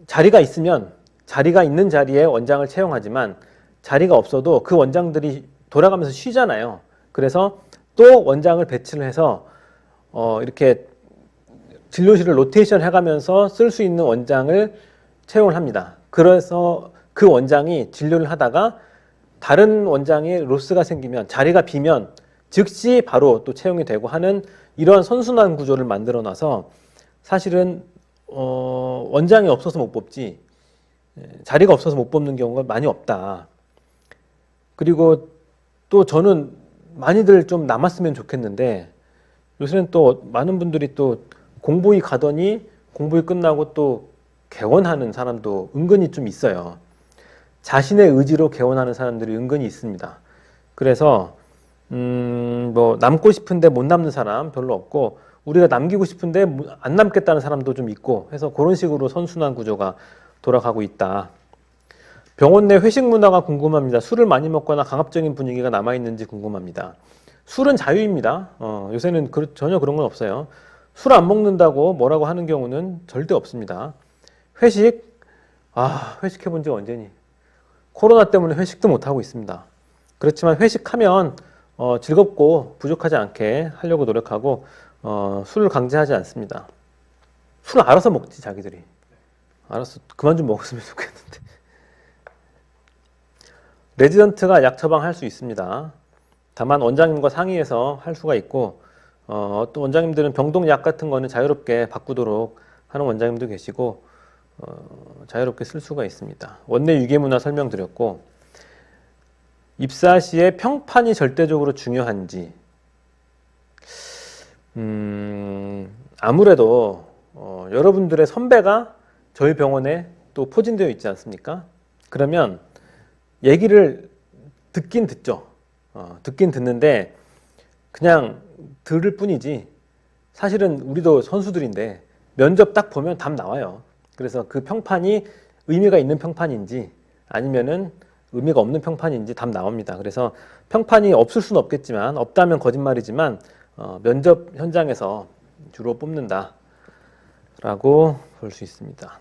자리가 있으면 자리가 있는 자리에 원장을 채용하지만 자리가 없어도 그 원장들이 돌아가면서 쉬잖아요. 그래서 또 원장을 배치를 해서 이렇게 진료실을 로테이션 해가면서 쓸 수 있는 원장을 채용을 합니다. 그래서 그 원장이 진료를 하다가 다른 원장의 로스가 생기면 자리가 비면 즉시 바로 또 채용이 되고 하는 이러한 선순환 구조를 만들어 놔서 사실은 원장이 없어서 못 뽑지 자리가 없어서 못 뽑는 경우가 많이 없다. 그리고 또 저는 많이들 좀 남았으면 좋겠는데 요새는 또 많은 분들이 또 공부위 가더니 공부위 끝나고 또 개원하는 사람도 은근히 좀 있어요. 자신의 의지로 개원하는 사람들이 은근히 있습니다. 그래서 뭐 남고 싶은데 못 남는 사람 별로 없고 우리가 남기고 싶은데 안 남겠다는 사람도 좀 있고 해서 그런 식으로 선순환 구조가 돌아가고 있다. 병원 내 회식 문화가 궁금합니다. 술을 많이 먹거나 강압적인 분위기가 남아있는지 궁금합니다. 술은 자유입니다. 요새는 전혀 그런 건 없어요. 술 안 먹는다고 뭐라고 하는 경우는 절대 없습니다. 회식? 회식해 본 지 언제니? 코로나 때문에 회식도 못하고 있습니다. 그렇지만 회식하면 즐겁고 부족하지 않게 하려고 노력하고 술을 강제하지 않습니다. 술 알아서 먹지 자기들이. 알아서 그만 좀 먹었으면 좋겠는데. 레지던트가 약 처방할 수 있습니다. 다만 원장님과 상의해서 할 수가 있고 또 원장님들은 병동약 같은 거는 자유롭게 바꾸도록 하는 원장님도 계시고 자유롭게 쓸 수가 있습니다. 원내 유계문화 설명드렸고 입사 시에 평판이 절대적으로 중요한지 아무래도 여러분들의 선배가 저희 병원에 또 포진되어 있지 않습니까? 그러면 얘기를 듣긴 듣죠. 듣긴 듣는데 그냥 들을 뿐이지 사실은 우리도 선수들인데 면접 딱 보면 답 나와요. 그래서 그 평판이 의미가 있는 평판인지 아니면은 의미가 없는 평판인지 답 나옵니다. 그래서 평판이 없을 수는 없겠지만 없다면 거짓말이지만 면접 현장에서 주로 뽑는다 라고 볼 수 있습니다.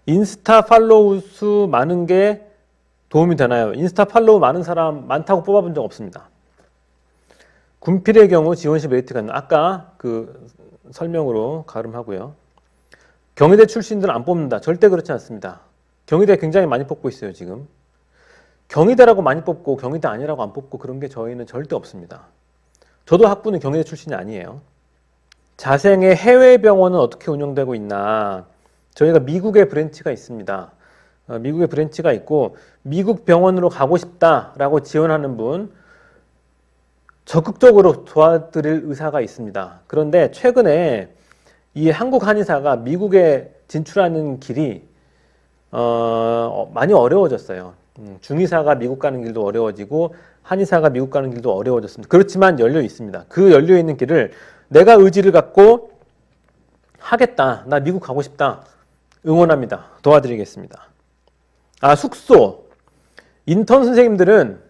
인스타 팔로우 수 많은 게 도움이 되나요? 인스타 팔로우 많은 사람 많다고 뽑아본 적 없습니다. 군필의 경우 지원시 메리트가 있는 아까 그 설명으로 가름하고요. 경희대 출신들은 안 뽑는다. 절대 그렇지 않습니다. 경희대 굉장히 많이 뽑고 있어요 지금. 경희대라고 많이 뽑고 경희대 아니라고 안 뽑고 그런 게 저희는 절대 없습니다. 저도 학부는 경희대 출신이 아니에요. 자생의 해외 병원은 어떻게 운영되고 있나? 저희가 미국에 브랜치가 있습니다. 미국에 브랜치가 있고 미국 병원으로 가고 싶다라고 지원하는 분 적극적으로 도와드릴 의사가 있습니다. 그런데 최근에 이 한국 한의사가 미국에 진출하는 길이 많이 어려워졌어요. 중의사가 미국 가는 길도 어려워지고 한의사가 미국 가는 길도 어려워졌습니다. 그렇지만 열려 있습니다. 그 열려 있는 길을 내가 의지를 갖고 하겠다. 나 미국 가고 싶다. 응원합니다. 도와드리겠습니다. 숙소. 인턴 선생님들은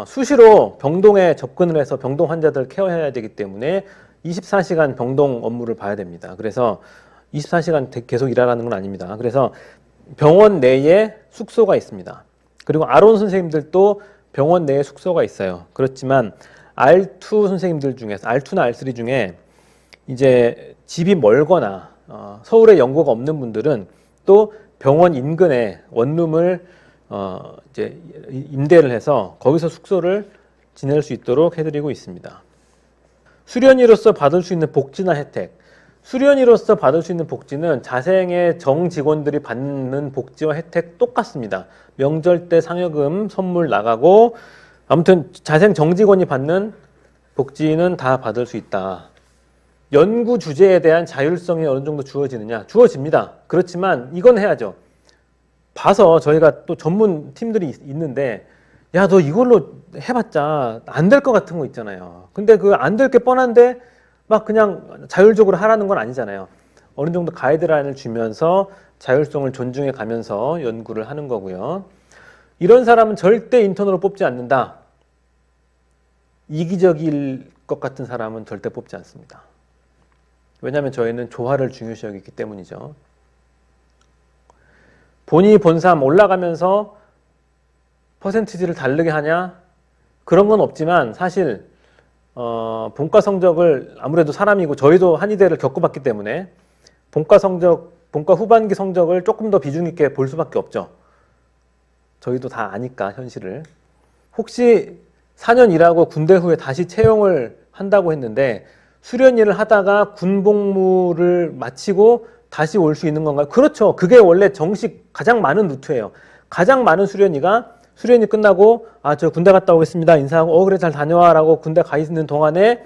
수시로 병동에 접근을 해서 병동 환자들 케어해야 되기 때문에 24시간 병동 업무를 봐야 됩니다. 그래서 24시간 계속 일하라는 건 아닙니다. 그래서 병원 내에 숙소가 있습니다. 그리고 아론 선생님들도 병원 내에 숙소가 있어요. 그렇지만 R2 선생님들 중에서 R2나 R3 중에 이제 집이 멀거나 서울에 연고가 없는 분들은 또 병원 인근에 원룸을 이제 임대를 해서 거기서 숙소를 지낼 수 있도록 해드리고 있습니다. 수련의로서 받을 수 있는 복지나 혜택. 수련의로서 받을 수 있는 복지는 자생의 정 직원들이 받는 복지와 혜택 똑같습니다. 명절 때 상여금 선물 나가고 아무튼 자생 정직원이 받는 복지는 다 받을 수 있다. 연구 주제에 대한 자율성이 어느 정도 주어지느냐? 주어집니다. 그렇지만 이건 해야죠. 봐서 저희가 또 전문 팀들이 있는데 야, 너 이걸로 해봤자 안 될 것 같은 거 있잖아요. 근데 그 안 될 게 뻔한데 막 그냥 자율적으로 하라는 건 아니잖아요. 어느 정도 가이드라인을 주면서 자율성을 존중해 가면서 연구를 하는 거고요. 이런 사람은 절대 인턴으로 뽑지 않는다. 이기적일 것 같은 사람은 절대 뽑지 않습니다. 왜냐하면 저희는 조화를 중요시 여기기 때문이죠. 본의 본삼 올라가면서 퍼센티지를 다르게 하냐? 그런 건 없지만 사실 본과 성적을 아무래도 사람이고 저희도 한의대를 겪어봤기 때문에 본과 후반기 성적을 조금 더 비중 있게 볼 수밖에 없죠. 저희도 다 아니까 현실을. 혹시 4년 일하고 군대 후에 다시 채용을 한다고 했는데 수련 일을 하다가 군복무를 마치고 다시 올 수 있는 건가요? 그렇죠. 그게 원래 정식 가장 많은 루트예요. 가장 많은 수련이가 수련이 끝나고 저 군대 갔다 오겠습니다. 인사하고 그래 잘 다녀와 라고 군대 가 있는 동안에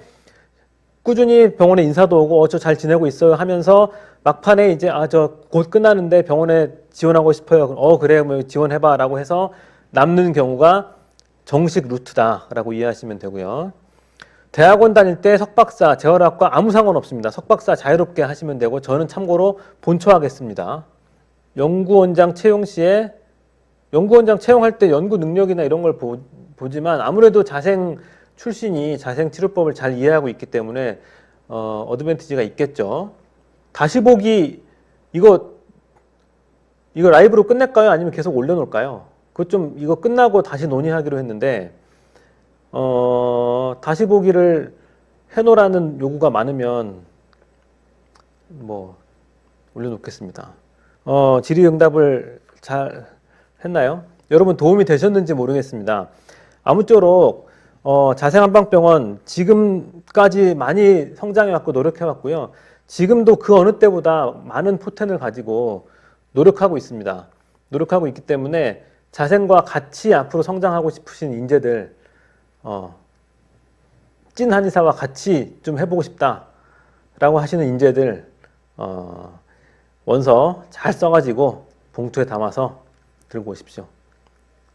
꾸준히 병원에 인사도 오고 저 잘 지내고 있어요 하면서 막판에 이제 저 곧 끝나는데 병원에 지원하고 싶어요. 그래 뭐 지원해봐 라고 해서 남는 경우가 정식 루트다라고 이해하시면 되고요. 대학원 다닐 때 석박사, 재활학과 아무 상관없습니다. 석박사 자유롭게 하시면 되고 저는 참고로 본초하겠습니다. 연구원장 채용 시에 연구원장 채용할 때 연구 능력이나 이런 걸 보지만 아무래도 자생 출신이 자생 치료법을 잘 이해하고 있기 때문에 어드밴티지가 있겠죠. 다시 보기 이거 라이브로 끝낼까요? 아니면 계속 올려놓을까요? 그거 좀 이거 끝나고 다시 논의하기로 했는데 다시 보기를 해놓으라는 요구가 많으면 뭐 올려놓겠습니다. 질의응답을 잘 했나요? 여러분 도움이 되셨는지 모르겠습니다. 아무쪼록 자생한방병원 지금까지 많이 성장해왔고 노력해왔고요. 지금도 그 어느 때보다 많은 포텐을 가지고 노력하고 있습니다. 노력하고 있기 때문에 자생과 같이 앞으로 성장하고 싶으신 인재들 찐 한의사와 같이 좀 해보고 싶다라고 하시는 인재들 원서 잘 써가지고 봉투에 담아서 들고 오십시오.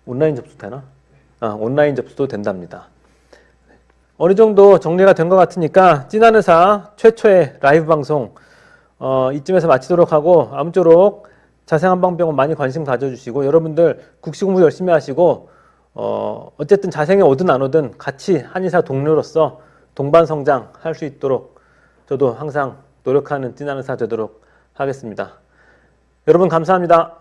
온라인 접수 되나? 온라인 접수도 된답니다. 어느 정도 정리가 된 것 같으니까 찐한의사 최초의 라이브 방송 이쯤에서 마치도록 하고 아무쪼록 자생한방병원 많이 관심 가져주시고 여러분들 국시 공부 열심히 하시고 어쨌든 자생에 오든 안 오든 같이 한의사 동료로서 동반 성장할 수 있도록 저도 항상 노력하는 찐한의사 되도록 하겠습니다. 여러분 감사합니다.